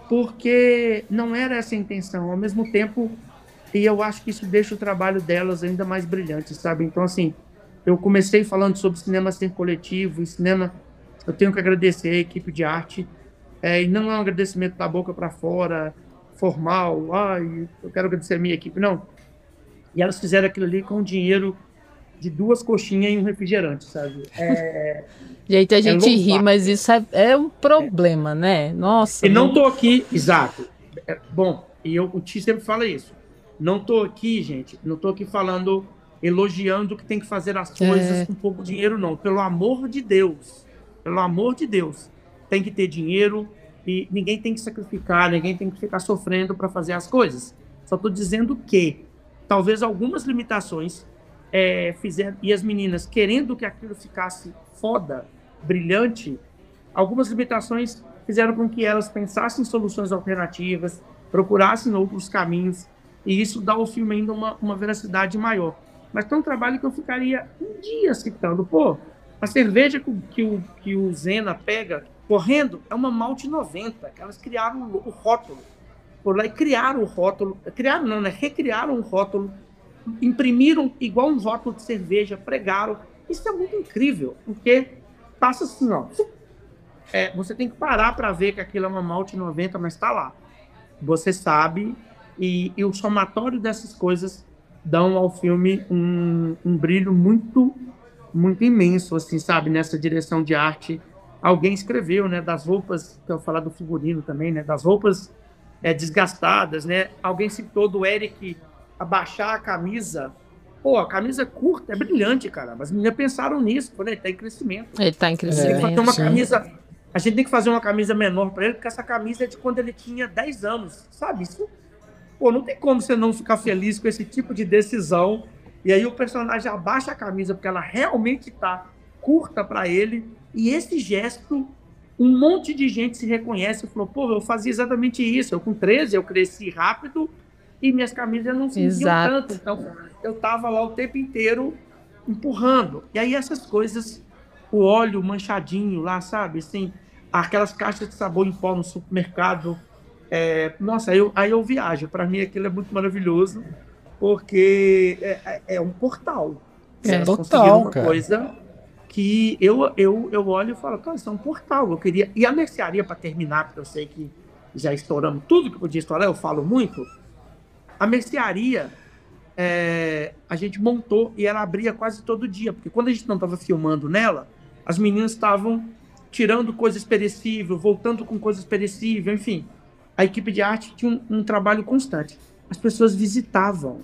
porque não era essa a intenção. Ao mesmo tempo, e eu acho que isso deixa o trabalho delas ainda mais brilhante, sabe? Então, assim, eu comecei falando sobre cinema ser coletivo, e cinema, eu tenho que agradecer a equipe de arte, e não é um agradecimento da boca para fora, formal, eu quero agradecer a minha equipe, não. E elas fizeram aquilo ali com dinheiro de 2 coxinhas e um refrigerante, sabe? Gente, a gente ri, mas isso é um problema, né? Nossa. E não tô aqui, exato. Bom, e o Ti sempre fala isso. Não tô aqui, gente, não tô aqui falando, elogiando que tem que fazer as coisas com pouco dinheiro, não. Pelo amor de Deus, tem que ter dinheiro, e ninguém tem que sacrificar, ninguém tem que ficar sofrendo para fazer as coisas. Só estou dizendo que talvez algumas limitações fizeram, e as meninas querendo que aquilo ficasse foda, brilhante, algumas limitações fizeram com que elas pensassem em soluções alternativas, procurassem outros caminhos, e isso dá ao filme ainda uma veracidade maior. Mas tem um trabalho que eu ficaria um dia citando. Pô, a cerveja que o Zena pega correndo é uma Malte 90, que elas criaram o rótulo. Por lá e criaram o rótulo. Criaram não, né? Recriaram o rótulo, imprimiram igual um rótulo de cerveja, pregaram. Isso é muito incrível, porque passa assim, ó. Você tem que parar para ver que aquilo é uma Malte 90, mas está lá. Você sabe, e o somatório dessas coisas dão ao filme um brilho muito, muito imenso, assim, sabe? Nessa direção de arte. Alguém escreveu, né, das roupas, que eu falar do figurino também, né, das roupas desgastadas, né? Alguém citou do Eric abaixar a camisa. Pô, a camisa curta é brilhante, cara. Mas as meninas pensaram nisso, quando ele tá em crescimento. Ele tá em crescimento. A gente tem que fazer uma camisa menor para ele, porque essa camisa é de quando ele tinha 10 anos, sabe? Isso, pô, não tem como você não ficar feliz com esse tipo de decisão. E aí o personagem abaixa a camisa porque ela realmente tá curta para ele. E esse gesto, um monte de gente se reconhece e falou, pô, eu fazia exatamente isso. Eu com 13, eu cresci rápido e minhas camisas não se sentiam tanto. Então, eu tava lá o tempo inteiro empurrando. E aí essas coisas, o óleo manchadinho lá, sabe? Assim, aquelas caixas de sabão em pó no supermercado. Nossa, aí eu viajo. Para mim aquilo é muito maravilhoso, porque é um portal. Total, uma cara. Coisa que eu olho e falo, cara, isso é um portal, eu queria... E a mercearia, para terminar, porque eu sei que já estouramos tudo que podia estourar, eu falo muito, a mercearia a gente montou e ela abria quase todo dia, porque quando a gente não estava filmando nela, as meninas estavam tirando coisas perecíveis, voltando com coisas perecíveis, enfim. A equipe de arte tinha um trabalho constante. As pessoas visitavam,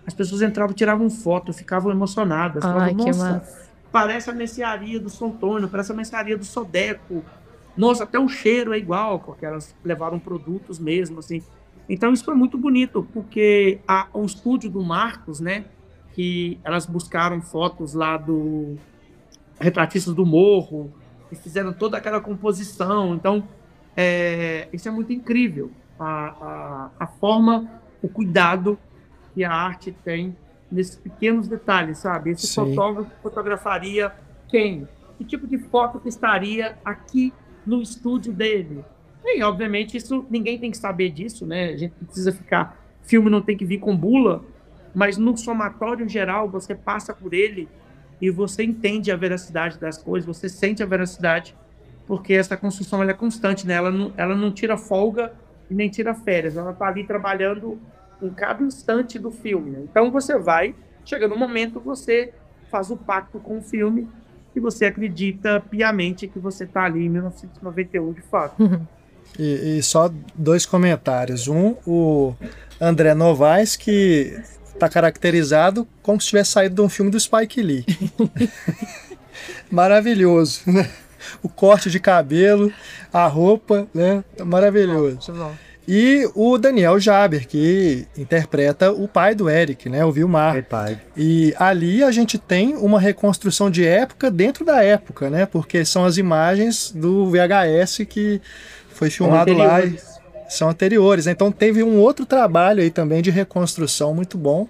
as pessoas entravam, tiravam foto, ficavam emocionadas. Falavam, nossa, parece a mercearia do São Antônio, parece a mercearia do Sodeco. Nossa, até o cheiro é igual, porque elas levaram produtos mesmo, assim. Então isso foi muito bonito, porque o estúdio do Marcos, né, que elas buscaram fotos lá do Retratistas do Morro, e fizeram toda aquela composição. Então, isso é muito incrível, a forma, o cuidado que a arte tem nesses pequenos detalhes, sabe? Esse fotógrafo fotografaria quem? Que tipo de foto que estaria aqui no estúdio dele? E, obviamente, isso ninguém tem que saber disso, né? A gente precisa ficar... Filme não tem que vir com bula, mas no somatório geral, você passa por ele e você entende a veracidade das coisas, você sente a veracidade, porque essa construção ela é constante, né? Ela não tira folga e nem tira férias, ela está ali trabalhando em cada instante do filme, né? Então você vai, chega no momento, você faz o pacto com o filme e você acredita piamente que você está ali em 1991 de fato. E só 2 comentários. O André Novaes, que está caracterizado como se tivesse saído de um filme do Spike Lee. Maravilhoso, né? O corte de cabelo, a roupa, né? Maravilhoso. E o Daniel Jaber, que interpreta o pai do Eric, né? O Vilmar. E ali a gente tem uma reconstrução de época dentro da época, né? Porque são as imagens do VHS que foi filmado lá e são anteriores. Então teve um outro trabalho aí também de reconstrução muito bom.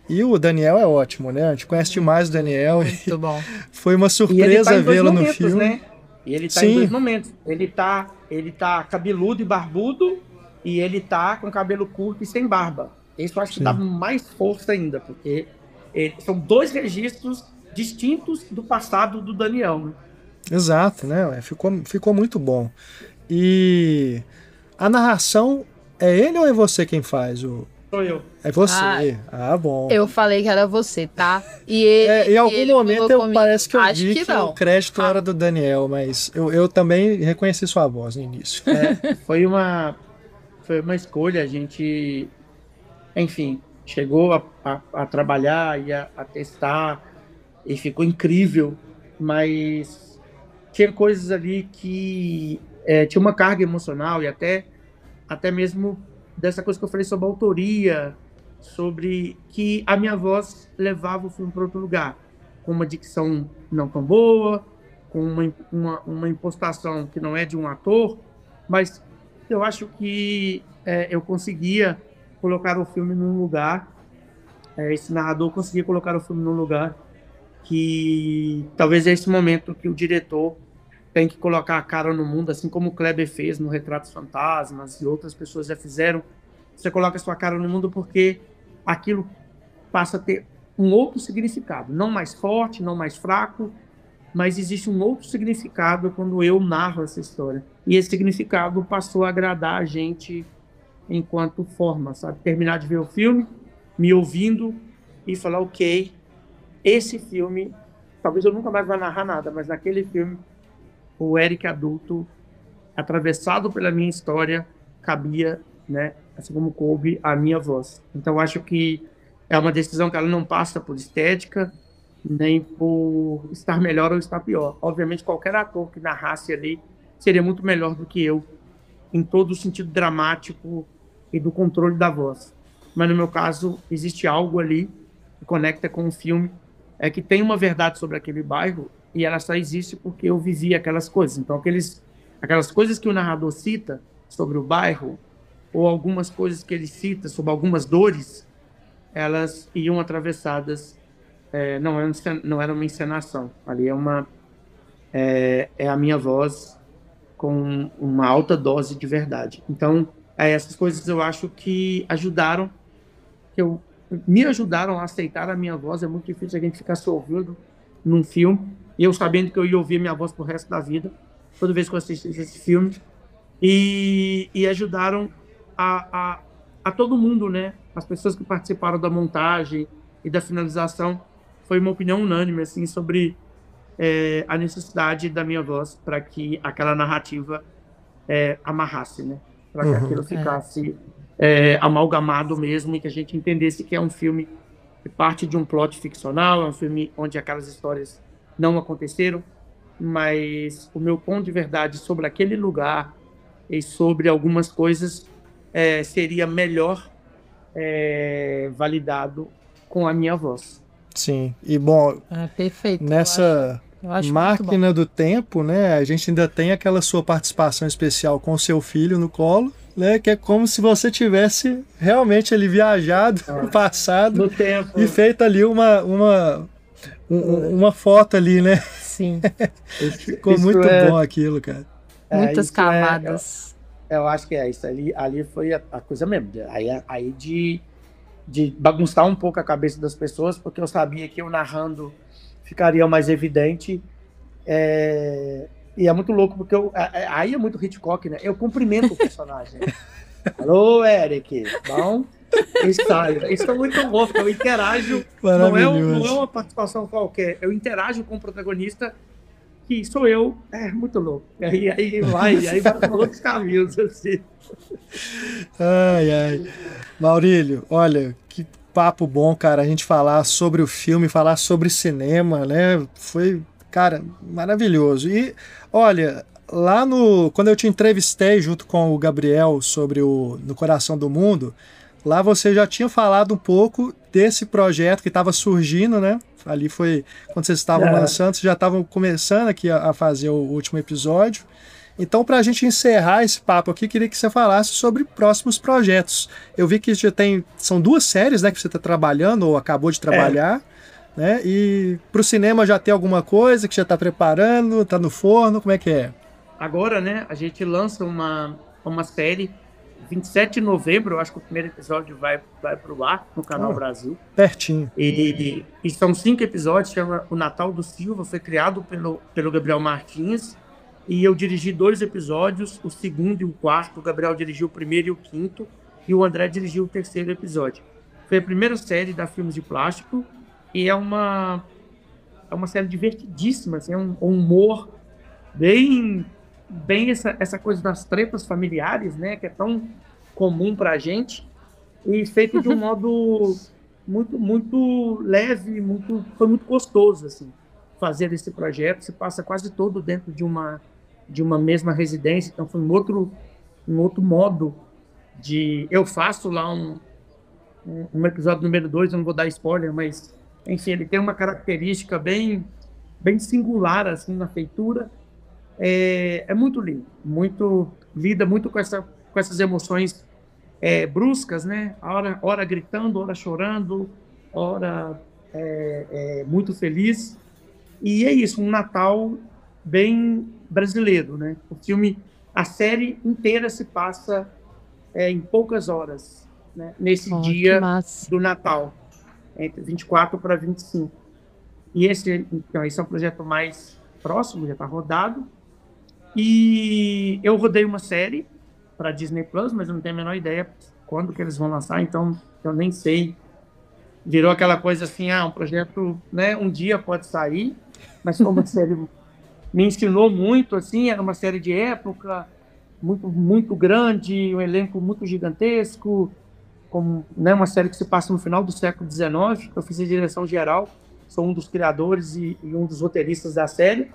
E o Daniel é ótimo, né? A gente conhece demais o Daniel. Muito bom. Foi uma surpresa vê-lo no filme. Né? E ele tá em 2 momentos. Ele tá cabeludo e barbudo, e ele tá com cabelo curto e sem barba. Isso eu acho que dá mais força ainda, porque são 2 registros distintos do passado do Daniel. Né? Exato, né? Ficou muito bom. E a narração, é ele ou é você quem faz? Sou eu. É você. Bom. Eu falei que era você, tá? E ele, em algum momento parece que eu vi que não. O crédito era do Daniel, mas eu também reconheci sua voz no início. Foi uma escolha, a gente, enfim, chegou a trabalhar e a testar e ficou incrível, mas tinha coisas ali que tinha uma carga emocional e até mesmo dessa coisa que eu falei sobre a autoria, sobre que a minha voz levava o filme para outro lugar, com uma dicção não tão boa, com uma impostação que não é de um ator, mas eu acho que eu conseguia colocar o filme num lugar, esse narrador conseguia colocar o filme num lugar que talvez é esse momento que o diretor tem que colocar a cara no mundo, assim como o Kleber fez no Retratos Fantasmas e outras pessoas já fizeram. Você coloca a sua cara no mundo porque aquilo passa a ter um outro significado, não mais forte, não mais fraco, mas existe um outro significado quando eu narro essa história. E esse significado passou a agradar a gente enquanto forma, sabe? Terminar de ver o filme, me ouvindo e falar, ok, esse filme, talvez eu nunca mais vá narrar nada, mas naquele filme, o Eric adulto, atravessado pela minha história, cabia, né? Assim como coube a minha voz. Então, acho que é uma decisão que ela não passa por estética, nem por estar melhor ou estar pior. Obviamente, qualquer ator que narrasse ali seria muito melhor do que eu, em todo o sentido dramático e do controle da voz. Mas, no meu caso, existe algo ali que conecta com o filme, que tem uma verdade sobre aquele bairro, e ela só existe porque eu vivi aquelas coisas. Então, aquelas coisas que o narrador cita sobre o bairro, ou algumas coisas que ele cita sobre algumas dores, elas iam atravessadas, não era uma encenação. Ali é a minha voz com uma alta dose de verdade. Então, essas coisas eu acho que me ajudaram a aceitar a minha voz. É muito difícil a gente ficar se ouvindo num filme, E eu sabendo que eu ia ouvir minha voz pro resto da vida, toda vez que eu assistisse esse filme. E ajudaram a todo mundo, né? As pessoas que participaram da montagem e da finalização. Foi uma opinião unânime, assim, sobre a necessidade da minha voz para que aquela narrativa amarrasse, né? Para que aquilo ficasse amalgamado mesmo e que a gente entendesse que é um filme que parte de um plot ficcional, é um filme onde aquelas histórias não aconteceram, mas o meu ponto de verdade sobre aquele lugar e sobre algumas coisas seria melhor validado com a minha voz. Sim, e bom, perfeito. Nessa eu acho máquina do tempo, né, a gente ainda tem aquela sua participação especial com o seu filho no colo, né, que é como se você tivesse realmente ali viajado no passado no tempo. E feito ali uma foto ali, né? Sim. Ficou muito bom aquilo, cara. Muitas camadas. Eu acho que isso ali foi a coisa mesmo. Aí de bagunçar um pouco a cabeça das pessoas, porque eu sabia que eu narrando ficaria mais evidente. E é muito louco, porque aí é muito Hitchcock, né? Eu cumprimento o personagem. Alô, Eric, bom? Isso é muito bom, porque eu interajo. Não é uma participação qualquer. Eu interajo com o protagonista, que sou eu. É muito louco. Aí vai para outros caminhos, assim. Ai. Maurílio, olha, que papo bom, cara, a gente falar sobre o filme, falar sobre cinema, né? Foi, cara, maravilhoso. E, olha, lá quando eu te entrevistei junto com o Gabriel sobre No Coração do Mundo, lá você já tinha falado um pouco desse projeto que estava surgindo, né? Ali foi quando vocês estavam lançando, vocês já estavam começando aqui a fazer o último episódio. Então, para a gente encerrar esse papo aqui, queria que você falasse sobre próximos projetos. Eu vi que já são 2 séries, né, que você está trabalhando ou acabou de trabalhar, né? E para o cinema já tem alguma coisa que já está preparando, está no forno, como é que é? Agora, né, a gente lança uma série 27 de novembro, eu acho que o primeiro episódio vai pro ar no Canal Brasil. Pertinho. E são 5 episódios, chama O Natal do Silva, foi criado pelo Gabriel Martins. E eu dirigi 2 episódios, o segundo e o quarto. O Gabriel dirigiu o primeiro e o quinto. E o André dirigiu o terceiro episódio. Foi a primeira série da Filmes de Plástico. E é uma série divertidíssima. Assim, é um humor bem essa coisa das tretas familiares, né? Que é tão comum pra gente. E feito de um modo muito, muito leve, foi muito gostoso, assim, fazer esse projeto. Se passa quase todo dentro de uma mesma residência, então foi um outro modo de... Eu faço lá um episódio número 2, eu não vou dar spoiler, mas, enfim, ele tem uma característica bem singular, assim, na feitura. É muito lindo, lida muito com essas emoções bruscas, né? Hora gritando, hora chorando, hora muito feliz. E é isso, um Natal bem brasileiro, né? A série inteira se passa em poucas horas, né? Nesse dia do Natal, entre 24 para 25. E esse é um projeto mais próximo, já está rodado. E eu rodei uma série para Disney Plus, mas eu não tenho a menor ideia quando que eles vão lançar, então eu nem sei. Virou aquela coisa assim, um projeto, né? Um dia pode sair, mas foi uma série me ensinou muito, assim, era uma série de época, muito, muito grande, um elenco muito gigantesco, né, uma série que se passa no final do século XIX. Eu fiz a direção geral, sou um dos criadores e um dos roteiristas da série.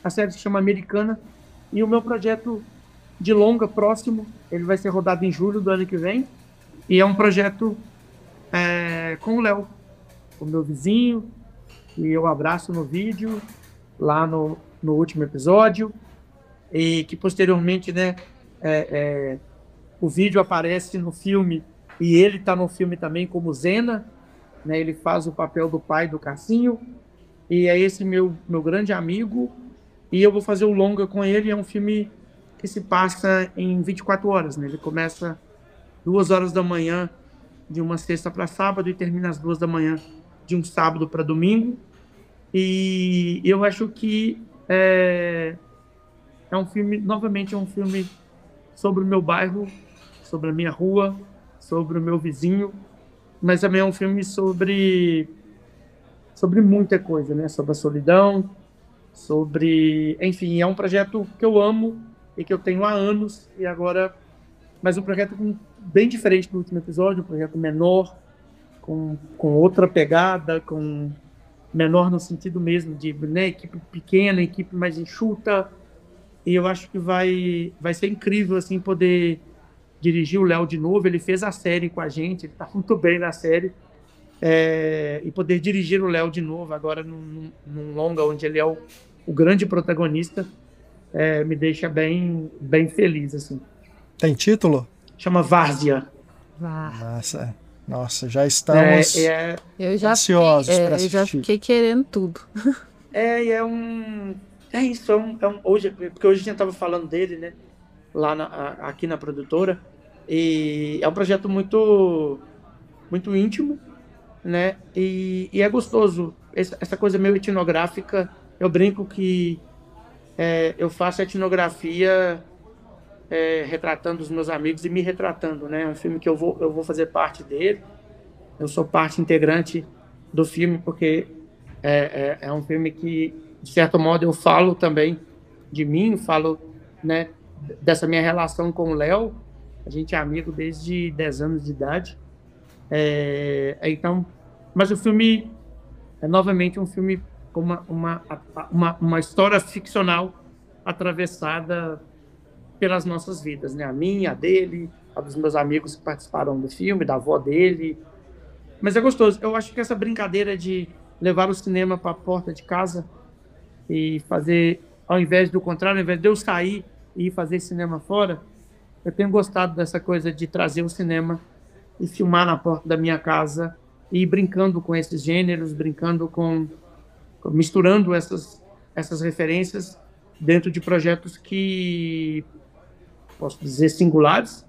A série se chama Americana, e o meu projeto de longa próximo, ele vai ser rodado em julho do ano que vem, e é um projeto com o Léo, o meu vizinho, e eu abraço no vídeo, lá no último episódio, e que posteriormente, né, o vídeo aparece no filme, e ele está no filme também como Zena, né, ele faz o papel do pai do Cassinho, e é esse meu grande amigo, e eu vou fazer o longa com ele. É um filme que se passa em 24 horas, né? Ele começa 2 horas da manhã de uma sexta para sábado e termina às 2 da manhã de um sábado para domingo. E eu acho que é um filme, novamente, é um filme sobre o meu bairro, sobre a minha rua, sobre o meu vizinho, mas também é um filme sobre muita coisa, né? Sobre a solidão, enfim, é um projeto que eu amo e que eu tenho há anos, e agora, mas um projeto bem diferente do último episódio, um projeto menor, com outra pegada, menor no sentido mesmo de, né, equipe pequena, equipe mais enxuta, e eu acho que vai ser incrível, assim, poder dirigir o Léo de novo. Ele fez a série com a gente, ele está muito bem na série, e poder dirigir o Léo de novo agora num longa onde ele é o grande protagonista, me deixa bem feliz, assim. Tem título? Chama Várzea. Nossa, já estamos ansiosos para assistir. Eu já fiquei querendo tudo. Hoje, porque hoje a gente estava falando dele, né, lá aqui na produtora, e é um projeto muito, muito íntimo, né, e é gostoso, essa coisa meio etnográfica. Eu brinco que eu faço etnografia retratando os meus amigos e me retratando, né, é um filme que eu vou fazer parte dele, eu sou parte integrante do filme, porque é um filme que, de certo modo, eu falo também de mim, falo, né, dessa minha relação com o Léo. A gente é amigo desde 10 anos de idade. Então, mas o filme é novamente um filme com uma história ficcional atravessada pelas nossas vidas, né? A minha, a dele, a dos meus amigos que participaram do filme, da avó dele. Mas é gostoso. Eu acho que essa brincadeira de levar o cinema para a porta de casa e fazer, ao invés do contrário, ao invés de eu sair e ir fazer cinema fora, eu tenho gostado dessa coisa de trazer o cinema e filmar na porta da minha casa e ir brincando com esses gêneros, misturando essas referências dentro de projetos que, posso dizer, singulares,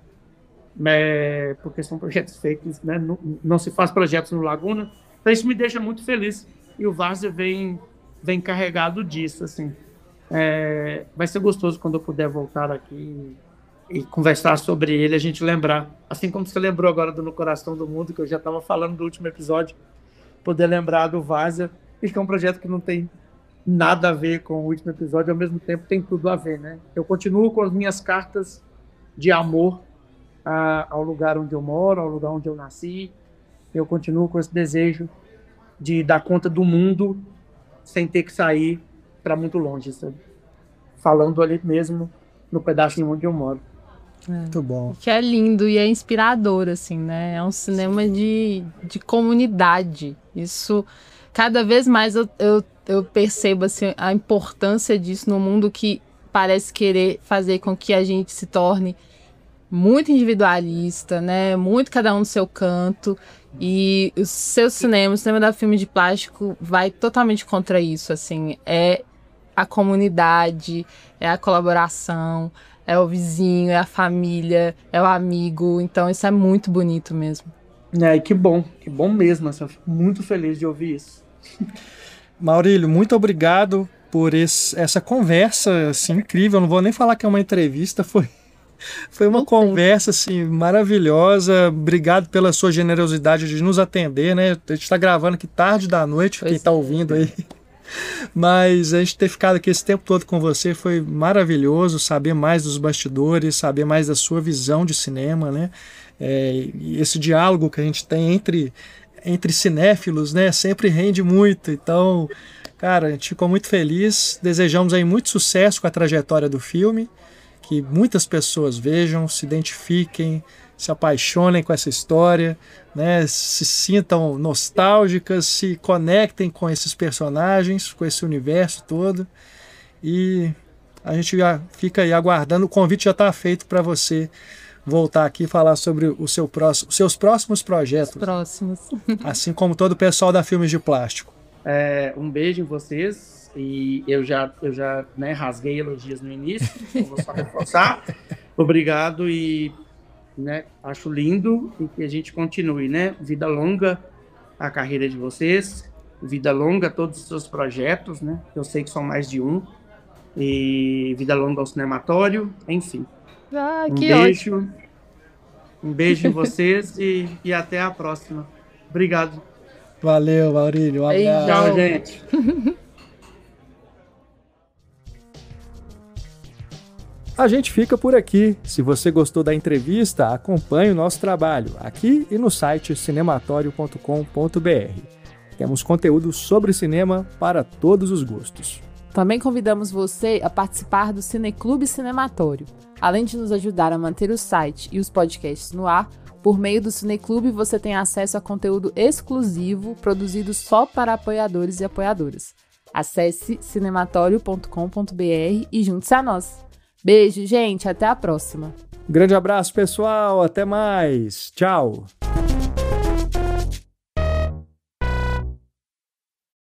porque são projetos feitos, né? Não se faz projetos no Laguna. Então isso me deixa muito feliz, e o Várzea vem carregado disso, assim. Vai ser gostoso quando eu puder voltar aqui e conversar sobre ele, a gente lembrar, assim como você lembrou agora do No Coração do Mundo, que eu já estava falando do último episódio, poder lembrar do Várzea, que é um projeto que não tem nada a ver com o último episódio, ao mesmo tempo tem tudo a ver, né? Eu continuo com as minhas cartas de amor ao lugar onde eu moro, ao lugar onde eu nasci. Eu continuo com esse desejo de dar conta do mundo sem ter que sair para muito longe, sabe? Falando ali mesmo no pedacinho onde eu moro. Muito bom. Que é lindo e é inspirador, assim, né? É um cinema de comunidade. Isso, cada vez mais eu percebo, assim, a importância disso no mundo que parece querer fazer com que a gente se torne muito individualista, né? Muito cada um no seu canto. E o cinema da Filme de Plástico vai totalmente contra isso, assim. É a comunidade, é a colaboração, é o vizinho, é a família, é o amigo. Então isso é muito bonito mesmo. E que bom mesmo. Eu fico muito feliz de ouvir isso. Maurílio, muito obrigado por essa conversa assim, incrível. Eu não vou nem falar que é uma entrevista, foi uma conversa assim, maravilhosa. Obrigado pela sua generosidade de nos atender, né? A gente está gravando aqui tarde da noite, quem está ouvindo aí. Mas a gente ter ficado aqui esse tempo todo com você foi maravilhoso, saber mais dos bastidores, saber mais da sua visão de cinema, né? E esse diálogo que a gente tem entre cinéfilos, né? Sempre rende muito. Então, cara, a gente ficou muito feliz. Desejamos aí muito sucesso com a trajetória do filme, que muitas pessoas vejam, se identifiquem, se apaixonem com essa história, né? Se sintam nostálgicas, se conectem com esses personagens, com esse universo todo. E a gente já fica aí aguardando. O convite já está feito para você voltar aqui e falar sobre os seus próximos projetos. Assim como todo o pessoal da Filmes de Plástico. Um beijo em vocês. E eu já né, rasguei elogios no início, então vou só reforçar. Obrigado e, né, acho lindo e que a gente continue, né? Vida longa a carreira de vocês vida longa a todos os seus projetos, né? Eu sei que são mais de um. E vida longa ao Cinematório, enfim. Um beijo. Ótimo. Um beijo em vocês e até a próxima. Obrigado. Valeu, Maurílio. Um abraço. Tchau, gente. A gente fica por aqui. Se você gostou da entrevista, acompanhe o nosso trabalho aqui e no site cinematório.com.br. Temos conteúdo sobre cinema para todos os gostos. Também convidamos você a participar do Cineclube Cinematório. Além de nos ajudar a manter o site e os podcasts no ar, por meio do Cineclube você tem acesso a conteúdo exclusivo produzido só para apoiadores e apoiadoras. Acesse cinematório.com.br e junte-se a nós. Beijo, gente. Até a próxima. Grande abraço, pessoal. Até mais. Tchau.